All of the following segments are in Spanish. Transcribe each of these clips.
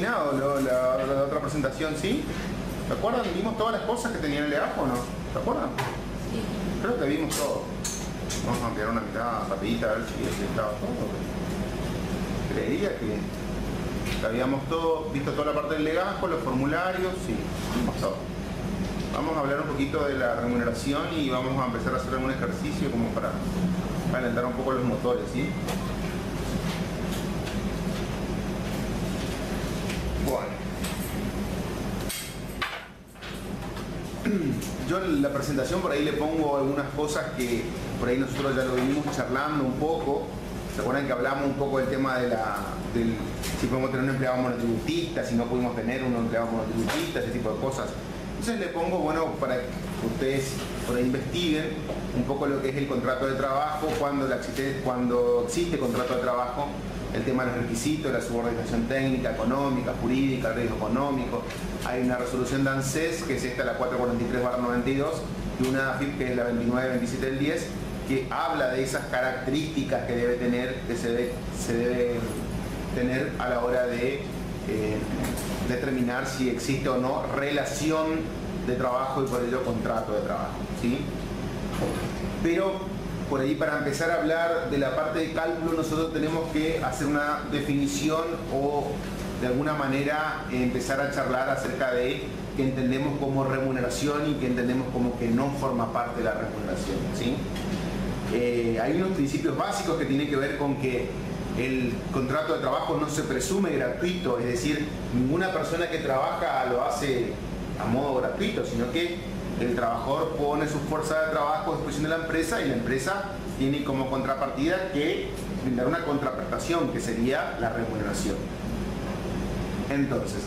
terminado la otra presentación, ¿sí? ¿Se acuerdan? ¿Vimos todas las cosas que tenía el legajo o no? ¿Se acuerdan? Sí. Creo que vimos todo. Vamos a ampliar una mirada rapidita a ver si estaba todo. Creería que habíamos visto toda la parte del legajo, los formularios, sí, vimos todo. Vamos a hablar un poquito de la remuneración y vamos a empezar a hacer algún ejercicio como para calentar un poco los motores, ¿sí? Bueno. Yo en la presentación por ahí le pongo algunas cosas que por ahí nosotros ya lo venimos charlando un poco. ¿Se acuerdan que hablamos un poco del tema del si podemos tener un empleado monotributista, si no pudimos tener un empleado monotributista, ese tipo de cosas? Entonces le pongo, bueno, para que ustedes por ahí investiguen un poco lo que es el contrato de trabajo, cuando existe contrato de trabajo, el tema de los requisitos, la subordinación técnica, económica, jurídica, el riesgo económico. Hay una resolución de ANSES, que es esta, la 443/92, y una AFIP, que es la 2927 del 10, que habla de esas características que debe tener, que se debe tener a la hora de determinar si existe o no relación de trabajo y por ello contrato de trabajo, ¿sí? Pero por ahí, para empezar a hablar de la parte de cálculo, nosotros tenemos que hacer una definición o de alguna manera empezar a charlar acerca de qué entendemos como remuneración y qué entendemos como que no forma parte de la remuneración, ¿sí? Hay unos principios básicos que tienen que ver con que el contrato de trabajo no se presume gratuito, es decir, ninguna persona que trabaja lo hace a modo gratuito, sino que el trabajador pone su fuerza de trabajo a disposición de la empresa y la empresa tiene como contrapartida que brindar una contraprestación, que sería la remuneración. Entonces,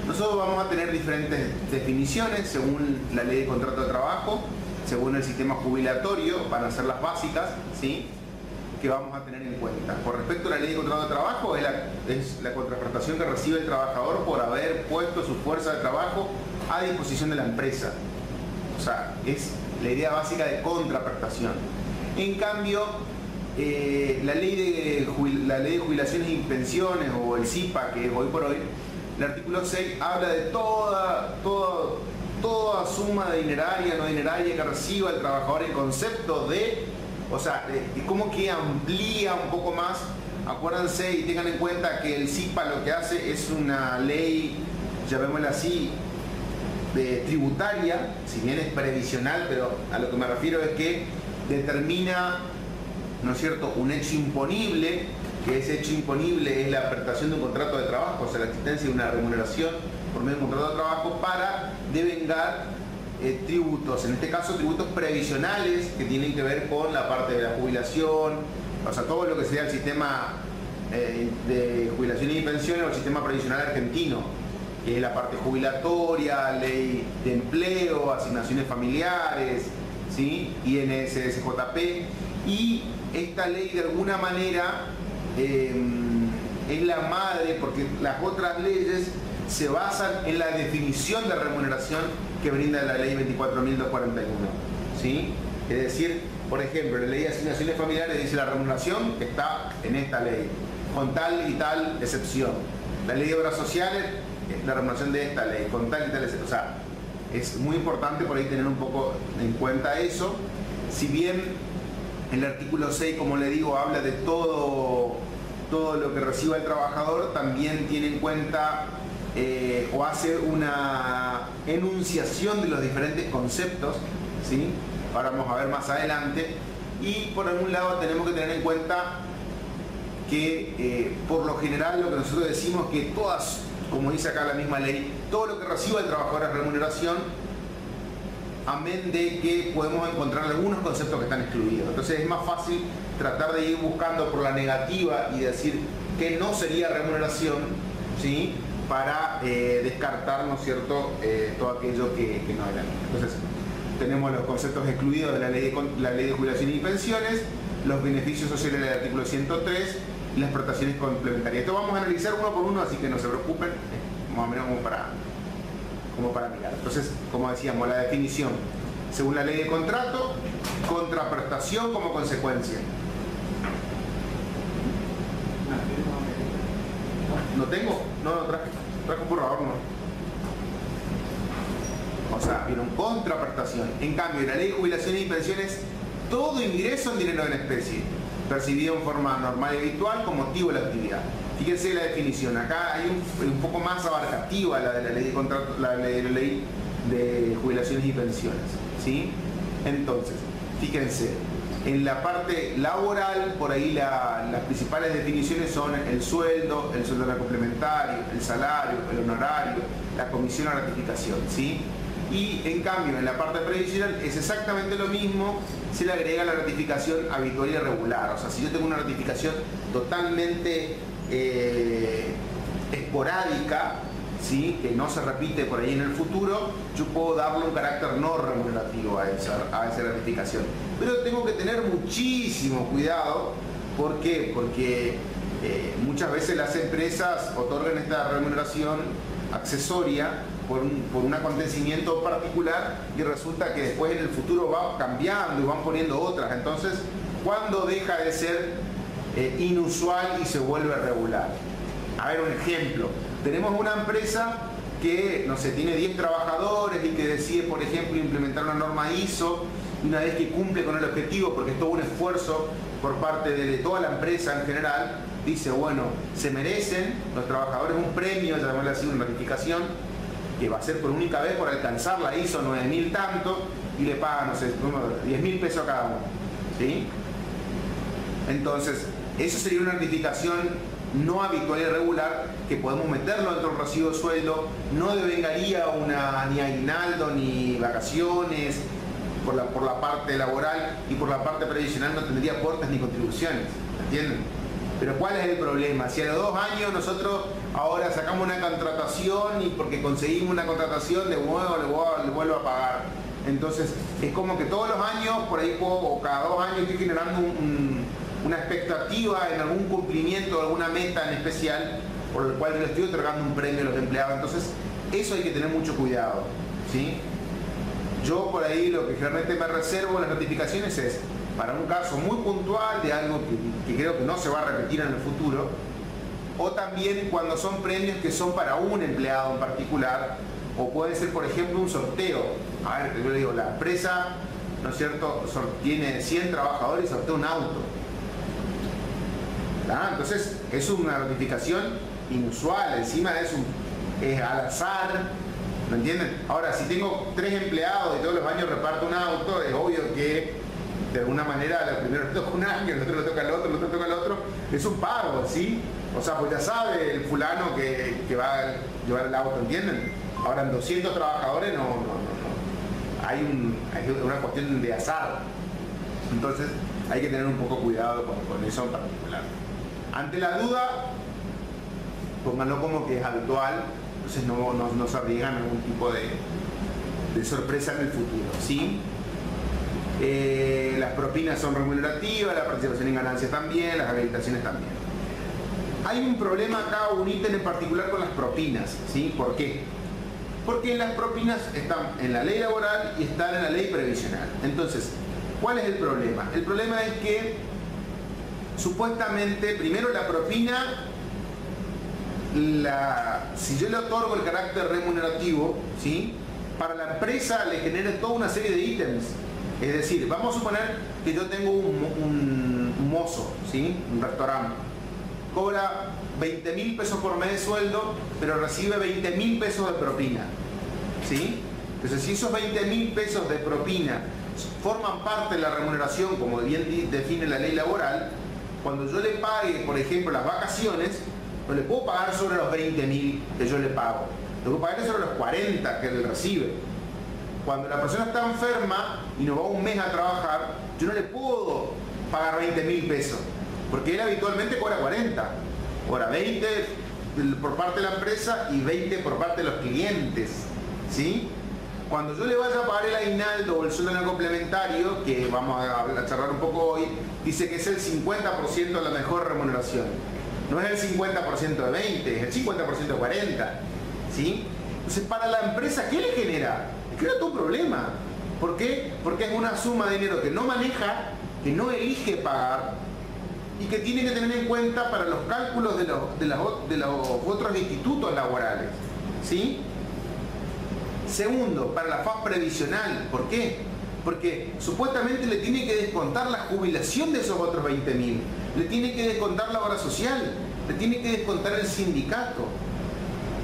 nosotros vamos a tener diferentes definiciones según la ley de contrato de trabajo, según el sistema jubilatorio, van a ser las básicas, ¿sí?, que vamos a tener en cuenta. Por respecto a la ley de contrato de trabajo, es la contraprestación que recibe el trabajador por haber puesto su fuerza de trabajo a disposición de la empresa. O sea, es la idea básica de contraprestación. En cambio, la ley de jubilaciones y pensiones, o el CIPA, que es hoy por hoy, el artículo 6 habla de toda suma de dineraria, no dineraria, que reciba el trabajador en concepto de, o sea, como que amplía un poco más. Acuérdense y tengan en cuenta que el CIPA lo que hace es una ley, llamémosla así, tributaria, si bien es previsional, pero a lo que me refiero es que determina, ¿no es cierto?, un hecho imponible, que ese hecho imponible es la prestación de un contrato de trabajo, o sea, la existencia de una remuneración por medio de un contrato de trabajo para devengar tributos, en este caso tributos previsionales que tienen que ver con la parte de la jubilación, o sea, todo lo que sea el sistema de jubilaciones y pensiones o el sistema previsional argentino, que es la parte jubilatoria, ley de empleo, asignaciones familiares, ¿sí?, INSS-JP, y esta ley de alguna manera es la madre, porque las otras leyes se basan en la definición de remuneración que brinda la ley 24.241, ¿sí? Es decir, por ejemplo, la ley de asignaciones familiares dice la remuneración está en esta ley, con tal y tal excepción. La ley de obras sociales, la remuneración de esta ley, con tal y tal excepción. O sea, es muy importante por ahí tener un poco en cuenta eso. Si bien el artículo 6, como le digo, habla de todo lo que reciba el trabajador, también tiene en cuenta o hace una enunciación de los diferentes conceptos, ¿sí? Ahora vamos a ver más adelante. Y por algún lado tenemos que tener en cuenta que por lo general lo que nosotros decimos que todas, como dice acá la misma ley, todo lo que reciba el trabajador es remuneración, amén de que podemos encontrar algunos conceptos que están excluidos. Entonces es más fácil tratar de ir buscando por la negativa y decir que no sería remuneración, ¿sí?, para descartar, ¿no es cierto?, todo aquello que no era. Entonces tenemos los conceptos excluidos de la ley de jubilaciones y pensiones, los beneficios sociales del artículo 103 y las prestaciones complementarias. Esto vamos a analizar uno por uno, así que no se preocupen, más o menos como para mirar. Entonces, como decíamos, la definición según la ley de contrato, contraprestación como consecuencia. ¿No tengo? No lo traje. trajo un borrador, no. O sea, vieron contraprestación. En cambio, en la ley de jubilaciones y pensiones, todo ingreso en dinero en especie, percibido en forma normal y habitual con motivo de la actividad. Fíjense la definición. Acá hay un poco más abarcativa la de la ley de contrato, la ley de jubilaciones y pensiones, ¿sí? Entonces, fíjense, en la parte laboral, por ahí las principales definiciones son el sueldo complementario, el salario, el honorario, la comisión o ratificación, ¿sí? Y en cambio, en la parte previsional es exactamente lo mismo, se le agrega la ratificación habitual y regular. O sea, si yo tengo una ratificación totalmente esporádica, ¿sí? Que no se repite por ahí en el futuro, yo puedo darle un carácter no remunerativo a esa ratificación. Pero tengo que tener muchísimo cuidado. ¿Por qué? Porque muchas veces las empresas otorgan esta remuneración accesoria por un acontecimiento particular y resulta que después en el futuro va cambiando y van poniendo otras. Entonces, ¿cuándo deja de ser inusual y se vuelve regular? A ver, un ejemplo. Tenemos una empresa que, no sé, tiene 10 trabajadores y que decide, por ejemplo, implementar una norma ISO. Una vez que cumple con el objetivo, porque es todo un esfuerzo por parte de toda la empresa en general, dice, bueno, se merecen los trabajadores un premio, llamémosle así, una notificación, que va a ser por única vez por alcanzar la ISO 9000 tanto, y le pagan, no sé, 10.000 pesos a cada uno, ¿sí? Entonces, eso sería una notificación no habitual y regular, que podemos meterlo dentro del recibo de sueldo, no devengaría ni aguinaldo ni vacaciones por la parte laboral, y por la parte previsional no tendría aportes ni contribuciones, ¿entienden? Pero ¿cuál es el problema? Si a los 2 años nosotros ahora sacamos una contratación y porque conseguimos una contratación de nuevo le vuelvo a pagar. Entonces es como que todos los años, por ahí o cada 2 años estoy generando una expectativa en algún cumplimiento de alguna meta en especial, por el cual yo le estoy otorgando un premio a los empleados. Entonces eso hay que tener mucho cuidado, ¿sí? Yo por ahí lo que generalmente me reservo en las notificaciones es para un caso muy puntual de algo que creo que no se va a repetir en el futuro, o también cuando son premios que son para un empleado en particular, o puede ser, por ejemplo, un sorteo. A ver, yo le digo, la empresa, ¿no es cierto?, tiene 100 trabajadores y sortea un auto. ¿Ah? Entonces es una notificación inusual, encima es al azar. ¿Me entienden? Ahora, si tengo 3 empleados y todos los años reparto un auto, es obvio que de alguna manera el primero le toca un año, el otro le toca al otro, el otro le toca al otro. Es un pago, ¿sí? O sea, pues ya sabe el fulano que va a llevar el auto, ¿entienden? Ahora, en 200 trabajadores no. Hay una cuestión de azar. Entonces, hay que tener un poco cuidado con eso en particular. Ante la duda, pónganlo como que es habitual. Entonces no se arriesgan a algún tipo de sorpresa en el futuro, ¿sí? Las propinas son remunerativas, la participación en ganancias también, las habilitaciones también. Hay un problema acá, un ítem en particular con las propinas, ¿sí? ¿Por qué? Porque las propinas están en la ley laboral y están en la ley previsional. Entonces, ¿cuál es el problema? El problema es que supuestamente, primero la propina, si yo le otorgo el carácter remunerativo, ¿sí?, para la empresa le genera toda una serie de ítems. Es decir, vamos a suponer que yo tengo un mozo, ¿sí?, un restaurante, cobra 20.000 pesos por mes de sueldo, pero recibe 20.000 pesos de propina, ¿sí? Entonces, si esos 20.000 pesos de propina forman parte de la remuneración, como bien define la ley laboral, cuando yo le pague, por ejemplo, las vacaciones, no le puedo pagar sobre los 20.000 que yo le pago, le puedo pagar sobre los 40 que él recibe. Cuando la persona está enferma y no va un mes a trabajar, yo no le puedo pagar 20.000 pesos, porque él habitualmente cobra 40. Ahora, 20 por parte de la empresa y 20 por parte de los clientes, ¿sí? Cuando yo le vaya a pagar el aguinaldo o el sueldo complementario, que vamos a charlar un poco hoy, dice que es el 50% de la mejor remuneración. No es el 50% de 20, es el 50% de 40, ¿sí? Entonces, para la empresa, ¿qué le genera? Le genera todo un problema. ¿Por qué? Porque es una suma de dinero que no maneja, que no elige pagar, y que tiene que tener en cuenta para los cálculos de los otros institutos laborales, ¿sí? Segundo, para la FAS previsional. ¿Por qué? Porque supuestamente le tiene que descontar la jubilación de esos otros 20.000, le tiene que descontar la obra social, le tiene que descontar el sindicato.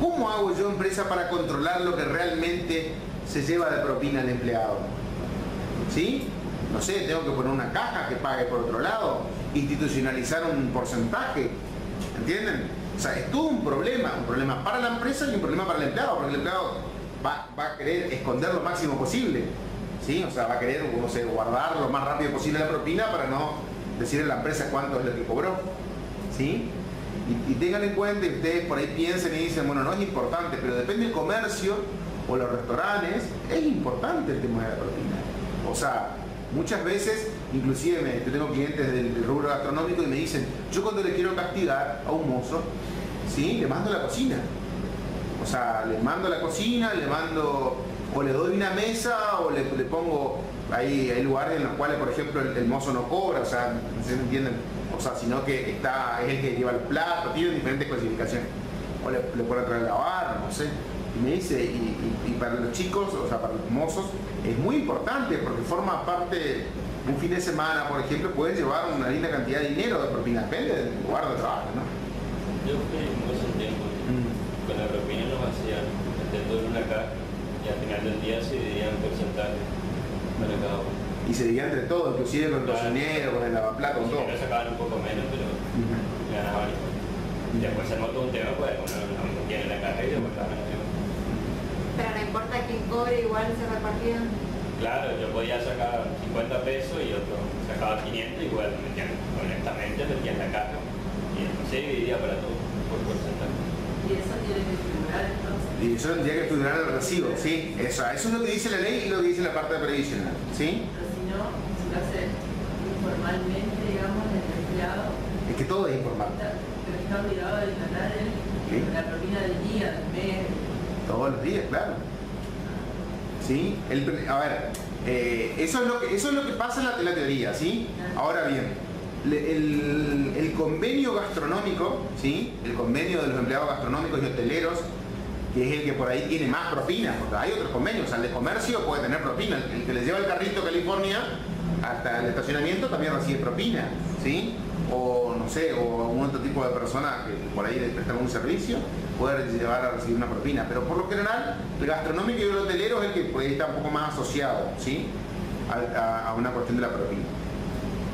¿Cómo hago yo, empresa, para controlar lo que realmente se lleva de propina al empleado? ¿Sí? No sé, tengo que poner una caja que pague por otro lado, institucionalizar un porcentaje, ¿entienden? O sea, es todo un problema para la empresa y un problema para el empleado, porque el empleado va a querer esconder lo máximo posible, ¿sí? O sea, va a querer, no sé, guardar lo más rápido posible la propina para no decirle a la empresa cuánto es lo que cobró, ¿sí? Y tengan en cuenta, y ustedes por ahí piensen y dicen, bueno, no es importante, pero depende del comercio o los restaurantes, es importante el tema de la propina. O sea, muchas veces, inclusive yo tengo clientes del rubro gastronómico y me dicen, yo cuando le quiero castigar a un mozo, ¿sí? Le mando la cocina. O sea, le mando la cocina, le mando, o le doy una mesa, o le pongo, hay lugares en los cuales, por ejemplo, el mozo no cobra, o sea, ¿se entienden? O sea, sino que es el que lleva el plato, tiene diferentes clasificaciones. O le puede traer a lavar, no sé. Y me dice, y para los chicos, o sea, para los mozos, es muy importante porque forma parte, un fin de semana, por ejemplo, pueden llevar una linda cantidad de dinero de propina, depende del lugar de trabajo, ¿no? Yo fui mucho tiempo, con la propina nos hacían meter todo en una caja y al final del día se dividían porcentajes para cada uno. Y se dividía entre todos, inclusive con el cocinero, con el lavaplatos, con todo. Los sacaban un poco menos, pero ganaban igual. Después se notó un tema, pues uno no tiene la caja y después la ganaban. Pero no importa quién cobre, igual se repartían. Claro, yo podía sacar 50 pesos y otro sacaba 500, igual lo metían, honestamente metían la caja y después se dividía para todos por porcentaje. Y eso tiene que figurar entonces. Y eso tendría que figurar el recibo, ¿sí? Eso es lo que dice la ley y lo que dice la parte previsional, ¿sí? Pero si no, si lo hace informalmente, digamos, el empleado. Es que todo es informal. Pero está obligado a declarar la propina del día, del mes. Todos los días, claro. ¿Sí? A ver, eso es lo que pasa en la teoría, ¿sí? Ahora bien, el convenio gastronómico, ¿sí? El convenio de los empleados gastronómicos y hoteleros, que es el que por ahí tiene más propina, porque hay otros convenios, o sea, el de comercio puede tener propina, el que le lleva el carrito a California hasta el estacionamiento también recibe propina, ¿sí? O no sé, o algún otro tipo de persona que por ahí le prestan un servicio puede llevar a recibir una propina, pero por lo general el gastronómico y el hotelero es el que por ahí está un poco más asociado, ¿sí? a una cuestión de la propina.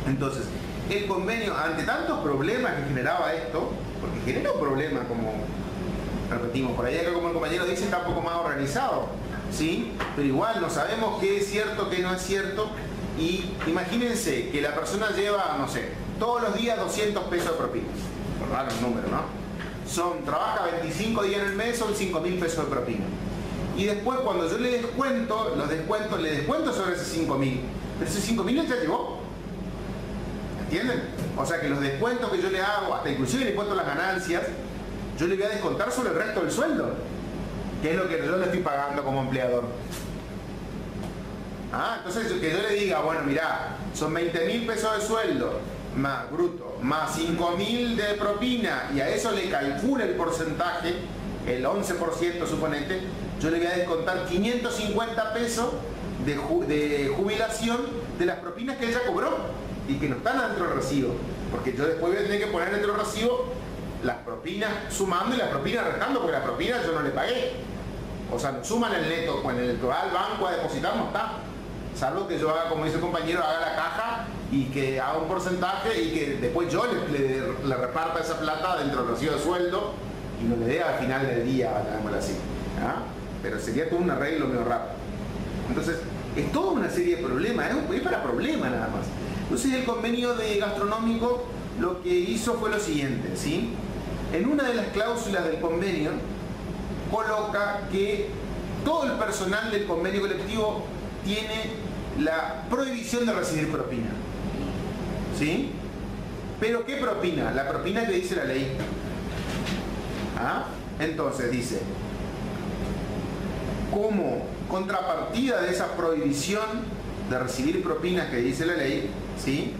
Entonces, el convenio, ante tantos problemas que generaba esto, porque genera un problema, como repetimos, por ahí acá como el compañero dice, está un poco más organizado, ¿sí? Pero igual no sabemos qué es cierto, qué no es cierto, y imagínense que la persona lleva, no sé, todos los días 200 pesos de propina, por dar un número, ¿no? Trabaja 25 días en el mes, son 5.000 pesos de propina. Y después cuando yo le descuento, le descuento sobre esos 5.000, pero esos 5.000 él ya llevó. ¿Entienden? O sea que los descuentos que yo le hago, hasta inclusive le cuento las ganancias, yo le voy a descontar sobre el resto del sueldo, que es lo que yo le estoy pagando como empleador. Entonces que yo le diga, bueno, mirá, son 20.000 pesos de sueldo, más bruto, más 5.000 de propina, y a eso le calcula el porcentaje, el 11% suponete, yo le voy a descontar 550 pesos de jubilación de las propinas que ella cobró y que no están dentro del recibo, porque yo después voy a tener que poner dentro del recibo las propinas sumando y las propinas restando, porque las propinas yo no le pagué. O sea, no suman el neto, pues en el que va al banco a depositar no está. Salvo que yo haga, como dice el compañero, haga la caja y que haga un porcentaje y que después yo le reparta esa plata dentro del recibo de sueldo y no le dé al final del día, llamémoslo así. Pero sería todo un arreglo medio rápido. Entonces, es toda una serie de problemas, es para problemas nada más. Entonces el convenio de gastronómico lo que hizo fue lo siguiente, ¿sí? En una de las cláusulas del convenio coloca que todo el personal del convenio colectivo tiene la prohibición de recibir propina, ¿sí? ¿Pero qué propina? La propina que dice la ley. Entonces dice, como contrapartida de esa prohibición de recibir propinas que dice la ley, ¿sí?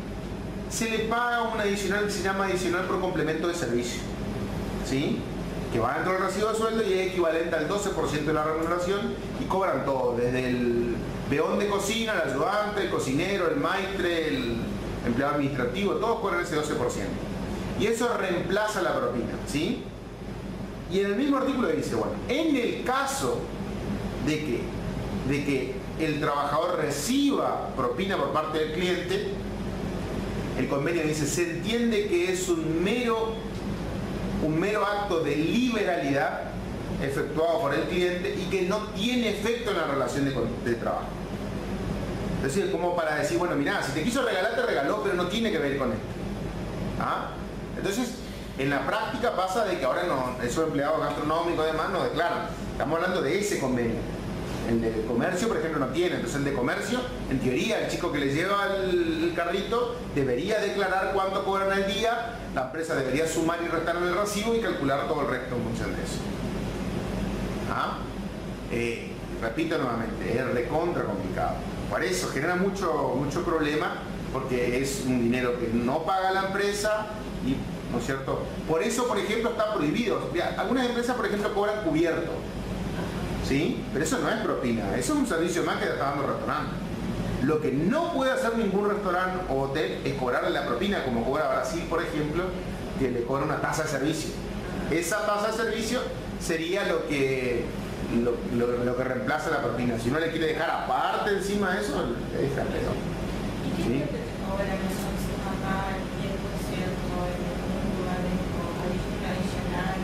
se le paga un adicional que se llama adicional por complemento de servicio, ¿sí? Que va dentro del recibo de sueldo y es equivalente al 12% de la remuneración y cobran todo, desde el peón de cocina, el ayudante, el cocinero, el maitre, el empleado administrativo, todos cobran ese 12%. Y eso reemplaza la propina, ¿sí? Y en el mismo artículo dice, bueno, en el caso de que el trabajador reciba propina por parte del cliente, el convenio dice, se entiende que es un mero acto de liberalidad efectuado por el cliente y que no tiene efecto en la relación de trabajo. Es decir, como para decir, bueno, mirá, si te quiso regalar, te regaló, pero no tiene que ver con esto. ¿Ah? Entonces, en la práctica pasa de que ahora no, esos empleados gastronómicos además no declaran. Estamos hablando de ese convenio. El de comercio, por ejemplo, no tiene. Entonces, el de comercio, en teoría, el chico que le lleva el carrito debería declarar cuánto cobran al día, la empresa debería sumar y restar en el recibo y calcular todo el resto en función de eso. ¿Ah? Repito nuevamente, es recontra complicado. Por eso genera mucho problema, porque es un dinero que no paga la empresa y, ¿no es cierto? Por eso, por ejemplo, está prohibido. Algunas empresas, por ejemplo, cobran cubierto, ¿sí? Pero eso no es propina, eso es un servicio más que está dando el restaurante. Lo que no puede hacer ningún restaurante o hotel es cobrarle la propina, como cobra Brasil, por ejemplo, que le cobra una tasa de servicio. Esa tasa de servicio sería lo que reemplaza la propina. Si uno le quiere dejar aparte encima de eso, le deja peor. ¿Y qué es lo que te cobran entonces acá el 10% en un lugar adicional?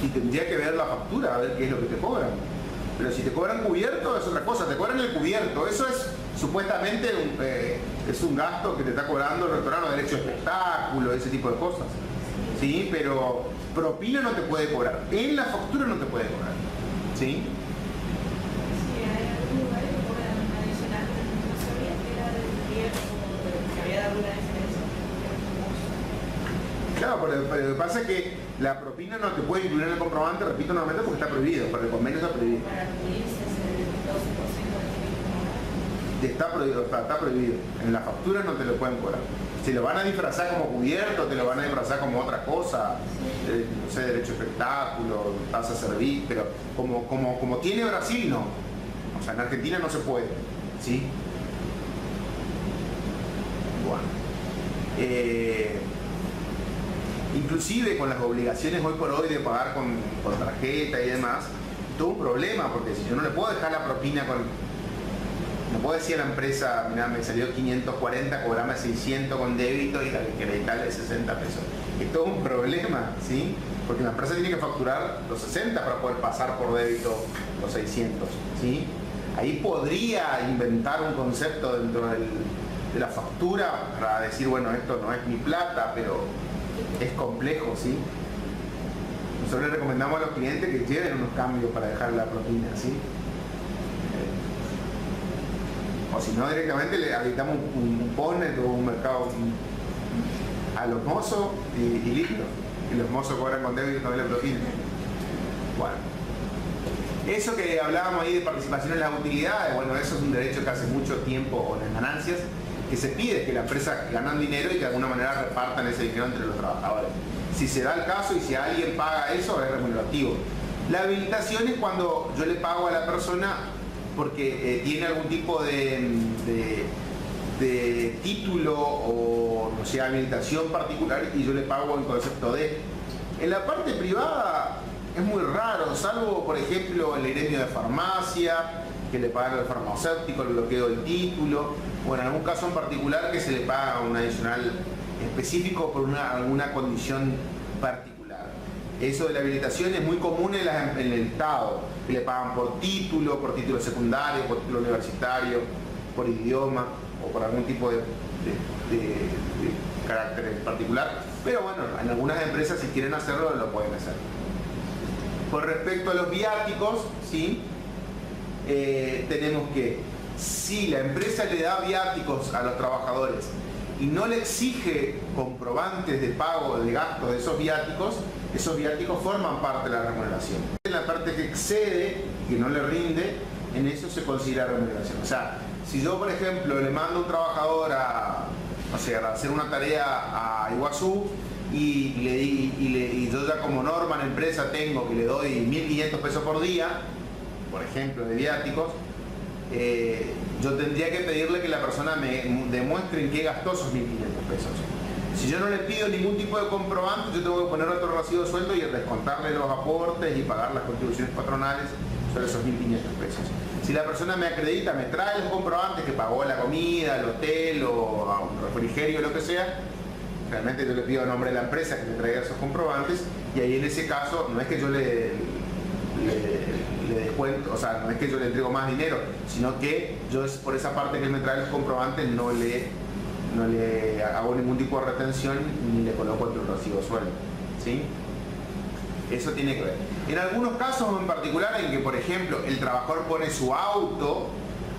Y tendría que ver la factura, a ver qué es lo que te cobran. Pero si te cobran cubierto es otra cosa, te cobran el cubierto. Eso es supuestamente es un gasto que te está cobrando el restaurante, derecho de espectáculo, ese tipo de cosas. ¿Sí? Pero propina no te puede cobrar. En la factura no te puede cobrar. ¿Sí? Sí, hay algún lugar que cobran adicional, pero no sabía que era del tiempo, que había dado una diferencia. Claro, pero lo que pasa es que la propina no te puede incluir en el comprobante, repito nuevamente, porque está prohibido, porque el convenio está prohibido. Para cubrirse el 12% de Está prohibido, está prohibido. En la factura no te lo pueden cobrar. Si lo van a disfrazar como cubierto, te lo van a disfrazar como otra cosa, no sé, derecho a espectáculo, tasa de servicio, pero como tiene Brasil, no. O sea, en Argentina no se puede, ¿sí? Bueno. Inclusive con las obligaciones hoy por hoy de pagar con tarjeta y demás, todo un problema, porque si yo no le puedo dejar la propina no puedo decir a la empresa, mira, me salió 540, cobrame 600 con débito y que le dale 60 pesos. Es todo un problema, ¿sí? Porque la empresa tiene que facturar los 60 para poder pasar por débito los 600, ¿sí? Ahí podría inventar un concepto dentro de la factura para decir, bueno, esto no es mi plata, pero es complejo, ¿sí? Nosotros le recomendamos a los clientes que lleven unos cambios para dejar la propina, ¿sí? O si no, directamente le habilitamos un ponet o un mercado a los mozos y listo. Y los mozos cobran con débito y no la propina. Bueno. Eso que hablábamos ahí de participación en las utilidades, bueno, eso es un derecho que hace mucho tiempo con las ganancias, que se pide que la empresa ganan dinero y que de alguna manera repartan ese dinero entre los trabajadores. Si se da el caso y si alguien paga eso, es remunerativo. La habilitación es cuando yo le pago a la persona porque tiene algún tipo de título o, no sé, habilitación particular y yo le pago en concepto de. En la parte privada es muy raro, salvo, por ejemplo, el gremio de farmacia, que le pagan al farmacéutico el bloqueo del título, o en algún caso en particular que se le paga un adicional específico por alguna condición particular. Eso de la habilitación es muy común en el Estado, que le pagan por título secundario, por título universitario, por idioma o por algún tipo de carácter en particular. Pero bueno, en algunas empresas si quieren hacerlo lo pueden hacer. Con respecto a los viáticos, ¿sí? Tenemos que si la empresa le da viáticos a los trabajadores y no le exige comprobantes de pago de gasto de esos viáticos forman parte de la remuneración. En la parte que excede, que no le rinde, en eso se considera remuneración. O sea, si yo, por ejemplo, le mando a un trabajador a o sea, hacer una tarea a Iguazú y yo ya como norma en la empresa tengo que le doy 1.500 pesos por día, por ejemplo, de viáticos, yo tendría que pedirle que la persona me demuestre en qué gastó esos 1.500 pesos. Si yo no le pido ningún tipo de comprobante, yo tengo que poner otro recibo de sueldo y descontarle los aportes y pagar las contribuciones patronales sobre esos 1.500 pesos. Si la persona me acredita, me trae los comprobantes que pagó la comida, el hotel o un refrigerio, lo que sea, realmente yo le pido a nombre de la empresa que me traiga esos comprobantes, y ahí en ese caso no es que yo le descuento, o sea, no es que yo le entrego más dinero, sino que yo por esa parte que él me trae los comprobantes no le hago ningún tipo de retención ni le coloco otro recibo de sueldo, ¿sí? Eso tiene que ver. En algunos casos en particular en que, por ejemplo, el trabajador pone su auto,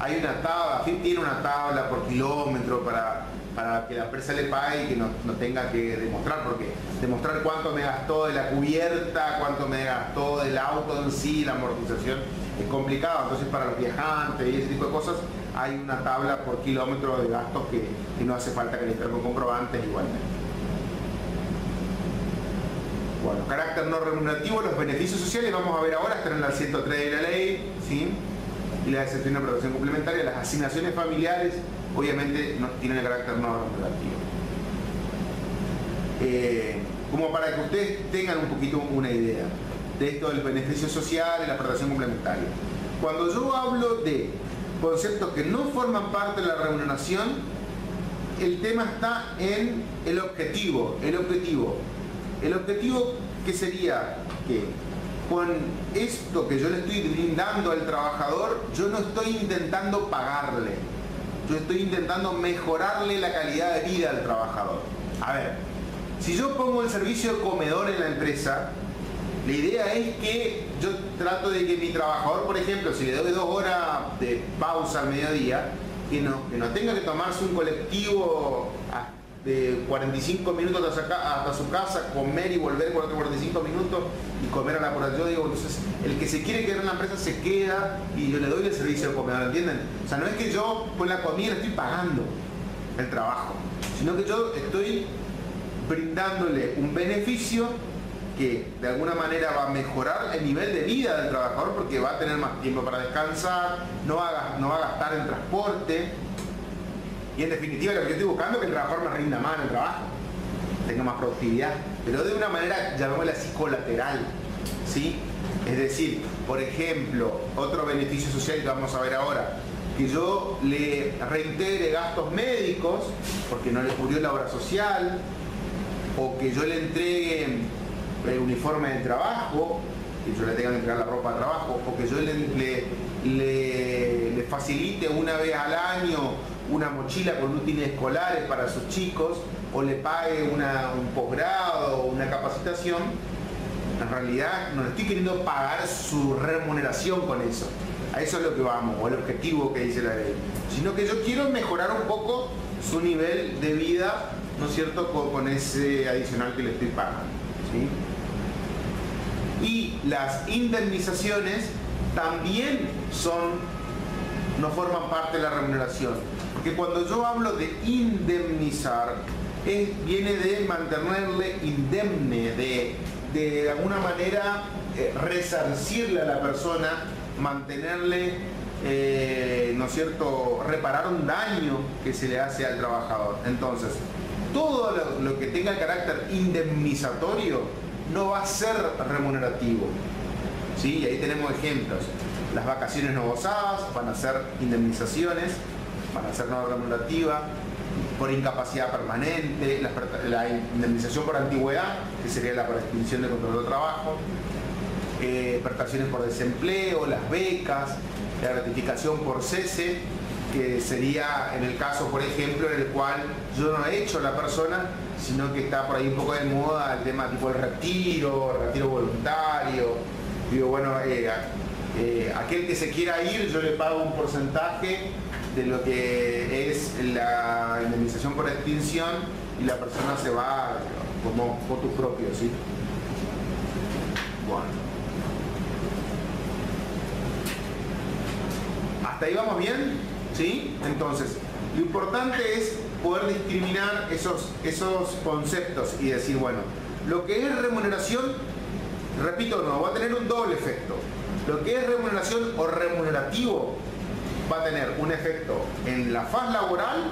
hay una tabla, tiene una tabla por kilómetro para que la empresa le pague y que no tenga que demostrar, porque demostrar cuánto me gastó de la cubierta, cuánto me gastó del auto en sí, la amortización, es complicado. Entonces para los viajantes y ese tipo de cosas hay una tabla por kilómetro de gastos que no hace falta que le traigan comprobantes igualmente. Bueno, carácter no remunerativo, los beneficios sociales, vamos a ver ahora, están en la 103 de la ley, ¿sí? Y la excepción de protección complementaria, las asignaciones familiares, obviamente no tienen el carácter no remunerativo. Como para que ustedes tengan un poquito una idea de esto del beneficio social y la protección complementaria. Cuando yo hablo de conceptos que no forman parte de la remuneración, el tema está en el objetivo. El objetivo que sería que con esto que yo le estoy brindando al trabajador, yo no estoy intentando pagarle, yo estoy intentando mejorarle la calidad de vida al trabajador. A ver, si yo pongo el servicio de comedor en la empresa, la idea es que yo trato de que mi trabajador, por ejemplo, si le doy 2 horas de pausa al mediodía, que no tenga que tomarse un colectivo de 45 minutos hasta su casa, comer y volver por otros 45 minutos y comer a la hora. Yo digo, entonces, el que se quiere quedar en la empresa se queda y yo le doy el servicio de comedor, ¿entienden? O sea, no es que yo con la comida le estoy pagando el trabajo, sino que yo estoy brindándole un beneficio que de alguna manera va a mejorar el nivel de vida del trabajador, porque va a tener más tiempo para descansar, no va a gastar en transporte, y en definitiva lo que yo estoy buscando es que el trabajador me rinda más en el trabajo, tenga más productividad, pero de una manera, llamémosla así, colateral, ¿sí? Es decir, por ejemplo, otro beneficio social que vamos a ver ahora, que yo le reintegre gastos médicos porque no le cubrió la obra social, o que yo le entregue el uniforme de trabajo, que yo le tenga que entregar la ropa de trabajo, o que yo le facilite una vez al año una mochila con útiles escolares para sus chicos, o le pague un posgrado o una capacitación. En realidad no le estoy queriendo pagar su remuneración con eso. A eso es lo que vamos, o el objetivo que dice la ley. Sino que yo quiero mejorar un poco su nivel de vida, ¿no es cierto?, con ese adicional que le estoy pagando, ¿sí? Y las indemnizaciones también no forman parte de la remuneración. Porque cuando yo hablo de indemnizar, viene de mantenerle indemne, de alguna manera resarcirle a la persona, mantenerle, ¿no es cierto?, reparar un daño que se le hace al trabajador. Entonces, todo lo que tenga el carácter indemnizatorio no va a ser remunerativo, ¿sí? Y ahí tenemos ejemplos. Las vacaciones no gozadas van a ser indemnizaciones, van a ser no remunerativas, por incapacidad permanente, la indemnización por antigüedad, que sería la por extinción de contrato de trabajo, prestaciones por desempleo, las becas, la gratificación por cese, que sería en el caso, por ejemplo, en el cual yo no he hecho la persona, sino que está por ahí un poco de moda el tema tipo el retiro voluntario. Digo, bueno, aquel que se quiera ir, yo le pago un porcentaje de lo que es la indemnización por extinción y la persona se va como voto propio, ¿sí? Bueno. ¿Hasta ahí vamos bien? ¿Sí? Entonces, lo importante es poder discriminar esos conceptos y decir, bueno, lo que es remuneración, repito, no, va a tener un doble efecto. Lo que es remuneración o remunerativo va a tener un efecto en la faz laboral,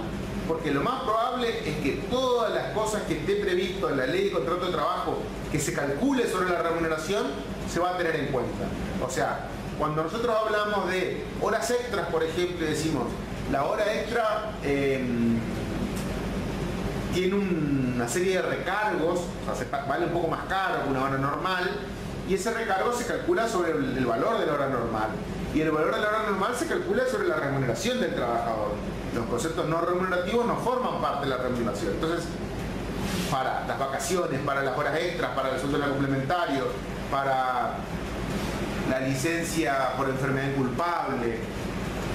porque lo más probable es que todas las cosas que esté previsto en la ley de contrato de trabajo que se calcule sobre la remuneración se va a tener en cuenta. O sea, cuando nosotros hablamos de horas extras, por ejemplo, decimos la hora extra tiene una serie de recargos, o sea, vale un poco más caro que una hora normal, y ese recargo se calcula sobre el valor de la hora normal. Y el valor de la hora normal se calcula sobre la remuneración del trabajador. Los conceptos no remunerativos no forman parte de la remuneración. Entonces, para las vacaciones, para las horas extras, para el sueldo complementario, para la licencia por enfermedad inculpable,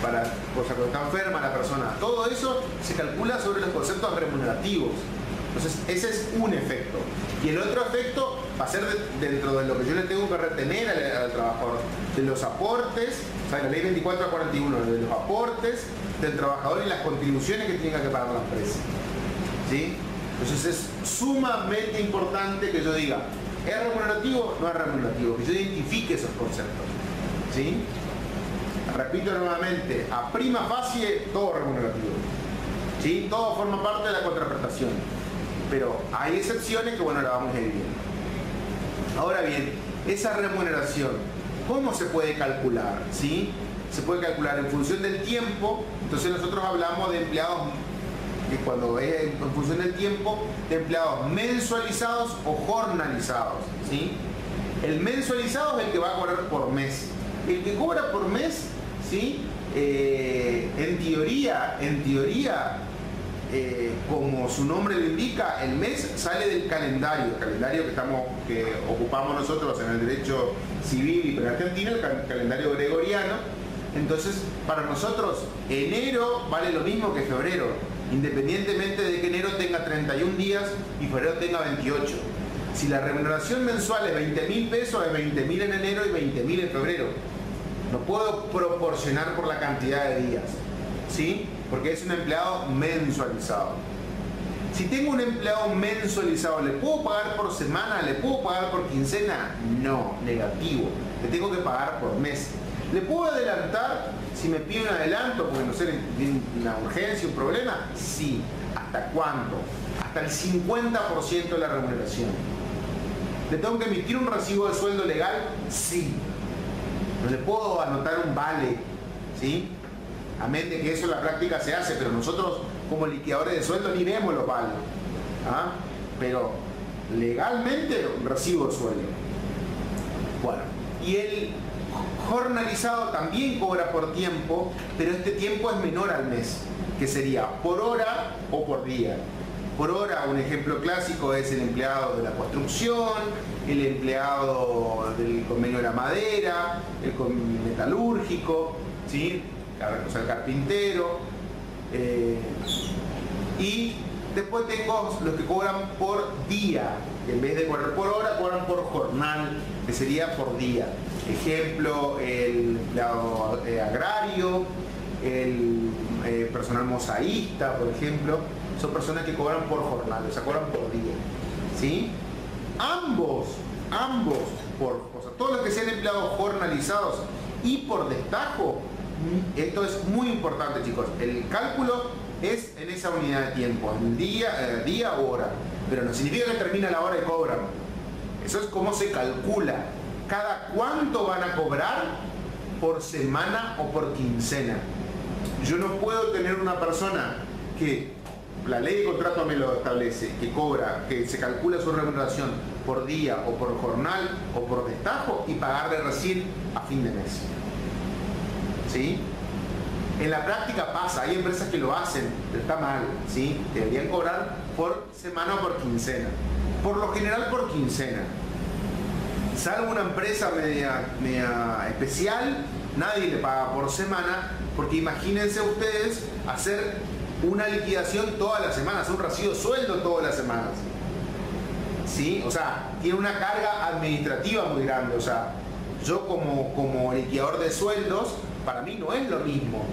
para cosa que está enferma la persona, todo eso se calcula sobre los conceptos remunerativos. Entonces, ese es un efecto. Y el otro efecto va a ser dentro de lo que yo le tengo que retener al trabajador, de los aportes, o sea, la ley 24 a 41, de los aportes del trabajador y las contribuciones que tenga que pagar la empresa. ¿Sí? Entonces es sumamente importante que yo diga, ¿es remunerativo? No es remunerativo, que yo identifique esos conceptos. ¿Sí? Repito nuevamente, a prima facie, todo remunerativo. ¿Sí? Todo forma parte de la contraprestación. Pero hay excepciones que, bueno, la vamos a ir viendo. Ahora bien, esa remuneración, ¿cómo se puede calcular? ¿Sí? Se puede calcular en función del tiempo. Entonces nosotros hablamos de empleados, que cuando es en función del tiempo, de empleados mensualizados o jornalizados. ¿Sí? El mensualizado es el que va a cobrar por mes. El que cobra por mes, ¿sí? En teoría, como su nombre lo indica, el mes sale del calendario, el calendario que ocupamos nosotros en el derecho civil y penal argentino, el calendario gregoriano. Entonces, para nosotros, enero vale lo mismo que febrero, independientemente de que enero tenga 31 días y febrero tenga 28. Si la remuneración mensual es 20.000 pesos, es 20.000 en enero y 20.000 en febrero. No puedo proporcionar por la cantidad de días, ¿sí? Porque es un empleado mensualizado. Si tengo un empleado mensualizado, ¿le puedo pagar por semana? ¿Le puedo pagar por quincena? No, negativo. Le tengo que pagar por mes. ¿Le puedo adelantar si me pide un adelanto? Porque no sé, tiene una urgencia, un problema. Sí. ¿Hasta cuánto? Hasta el 50% de la remuneración. ¿Le tengo que emitir un recibo de sueldo legal? Sí. No le puedo anotar un vale, ¿sí? Amén de que eso en la práctica se hace, pero nosotros como liquidadores de sueldo ni vemos los vales. ¿Ah? Pero legalmente recibo de sueldo. Bueno, y el jornalizado también cobra por tiempo, pero este tiempo es menor al mes, que sería por hora o por día. Por hora, un ejemplo clásico es el empleado de la construcción, el empleado del convenio de la madera, el metalúrgico, ¿sí? O sea, el carpintero. Y después tengo los que cobran por día, que en vez de cobrar por hora, cobran por jornal, que sería por día. Ejemplo, el empleado agrario, el personal mosaísta, por ejemplo. Son personas que cobran por jornal, o sea, cobran por día. ¿Sí? Ambos, o sea, todos los que sean empleados jornalizados y por destajo, esto es muy importante, chicos. El cálculo es en esa unidad de tiempo, en día o hora. Pero no significa que termina la hora y cobran. Eso es cómo se calcula. Cada cuánto van a cobrar por semana o por quincena. Yo no puedo tener una persona que la ley de contrato me lo establece, que cobra, que se calcula su remuneración por día o por jornal o por destajo y pagarle recién a fin de mes. ¿Sí? En la práctica pasa, hay empresas que lo hacen, pero está mal, ¿sí? Deberían cobrar por semana o por quincena. Por lo general por quincena. Salvo una empresa media especial, nadie le paga por semana, porque imagínense ustedes hacer una liquidación todas las semanas, un recibo de sueldo todas las semanas. ¿Sí? O sea, tiene una carga administrativa muy grande. O sea, yo como liquidador de sueldos, para mí no es lo mismo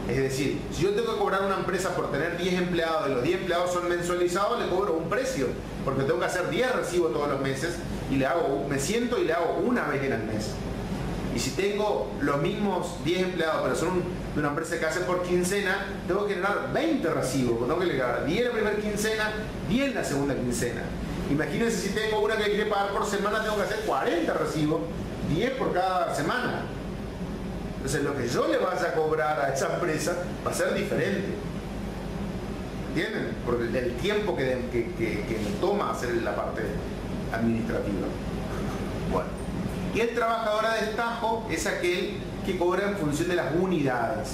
Es decir, si yo tengo que cobrar a una empresa por tener 10 empleados y los 10 empleados son mensualizados, le cobro un precio, porque tengo que hacer 10 recibos todos los meses y me siento y le hago una vez en el mes. Y si tengo los mismos 10 empleados, pero son de una empresa que hace por quincena, tengo que generar 20 recibos, tengo que generar 10 en la primera quincena, 10 en la segunda quincena. Imagínense si tengo una que quiere pagar por semana, tengo que hacer 40 recibos, 10 por cada semana. Entonces lo que yo le vaya a cobrar a esa empresa va a ser diferente. ¿Entienden? Por el tiempo que me toma hacer la parte administrativa. Bueno. Y el trabajador a destajo es aquel que cobra en función de las unidades.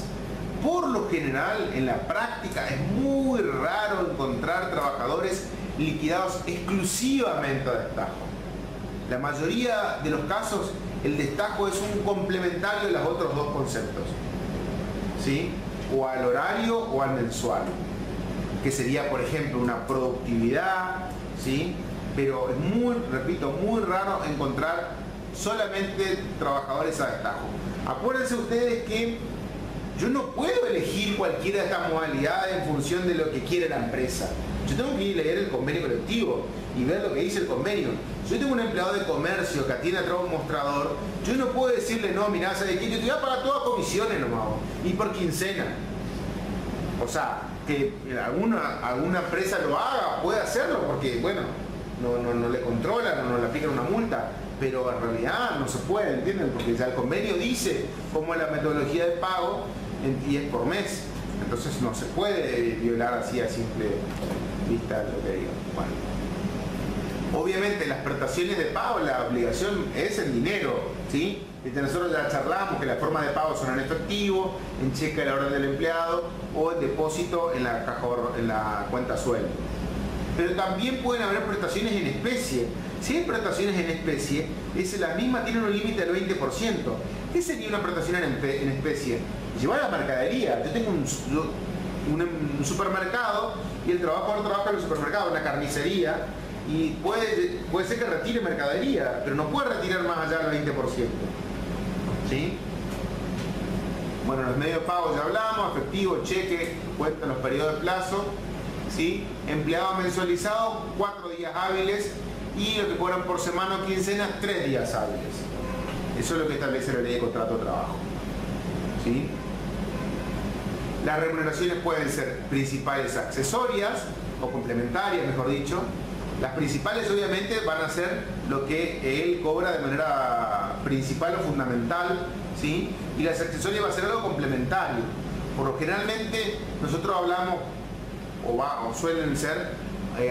Por lo general, en la práctica, es muy raro encontrar trabajadores liquidados exclusivamente a destajo. La mayoría de los casos, el destajo es un complementario de los otros dos conceptos, ¿sí? O al horario o al mensual, que sería, por ejemplo, una productividad, ¿sí? Pero es muy, repito, muy raro encontrar solamente trabajadores a destajo. Acuérdense ustedes que yo no puedo elegir cualquiera de estas modalidades en función de lo que quiere la empresa. Yo tengo que ir a leer el convenio colectivo y ver lo que dice el convenio. Si yo tengo un empleado de comercio que atiende atrás un mostrador, yo no puedo decirle, no, mirá, ¿sabes qué? Yo te voy a pagar todas comisiones nomás, y por quincena. O sea, que alguna empresa lo haga, puede hacerlo, porque, bueno, no le controlan, no le aplican una multa, pero en realidad no se puede, ¿entienden? Porque ya el convenio dice cómo es la metodología de pago y es por mes. Entonces no se puede violar así a simple vista lo que digo. Bueno. Obviamente las prestaciones de pago, la obligación es en dinero, ¿sí? Nosotros ya charlamos que las formas de pago son en efectivo, en cheque a la orden del empleado o en depósito en la cuenta sueldo. Pero también pueden haber prestaciones en especie. Si hay prestaciones en especie, las mismas tienen un límite del 20%. ¿Qué sería una prestación en especie? Llevar la mercadería. Yo tengo un supermercado y el trabajador trabaja en el supermercado, en la carnicería, y puede ser que retire mercadería, pero no puede retirar más allá del 20%. ¿Sí? Bueno, los medios de pago ya hablamos, efectivo, cheque, cuenta en los periodos de plazo, ¿sí? Empleado mensualizado, 4 días hábiles, y lo que cobran por semana o quincena, 3 días hábiles. Eso es lo que establece la ley de contrato de trabajo. ¿Sí? Las remuneraciones pueden ser principales accesorias o complementarias, mejor dicho. Las principales obviamente van a ser lo que él cobra de manera principal o fundamental, ¿sí? Y las accesorias va a ser algo complementario. Por lo generalmente nosotros hablamos, o suelen ser,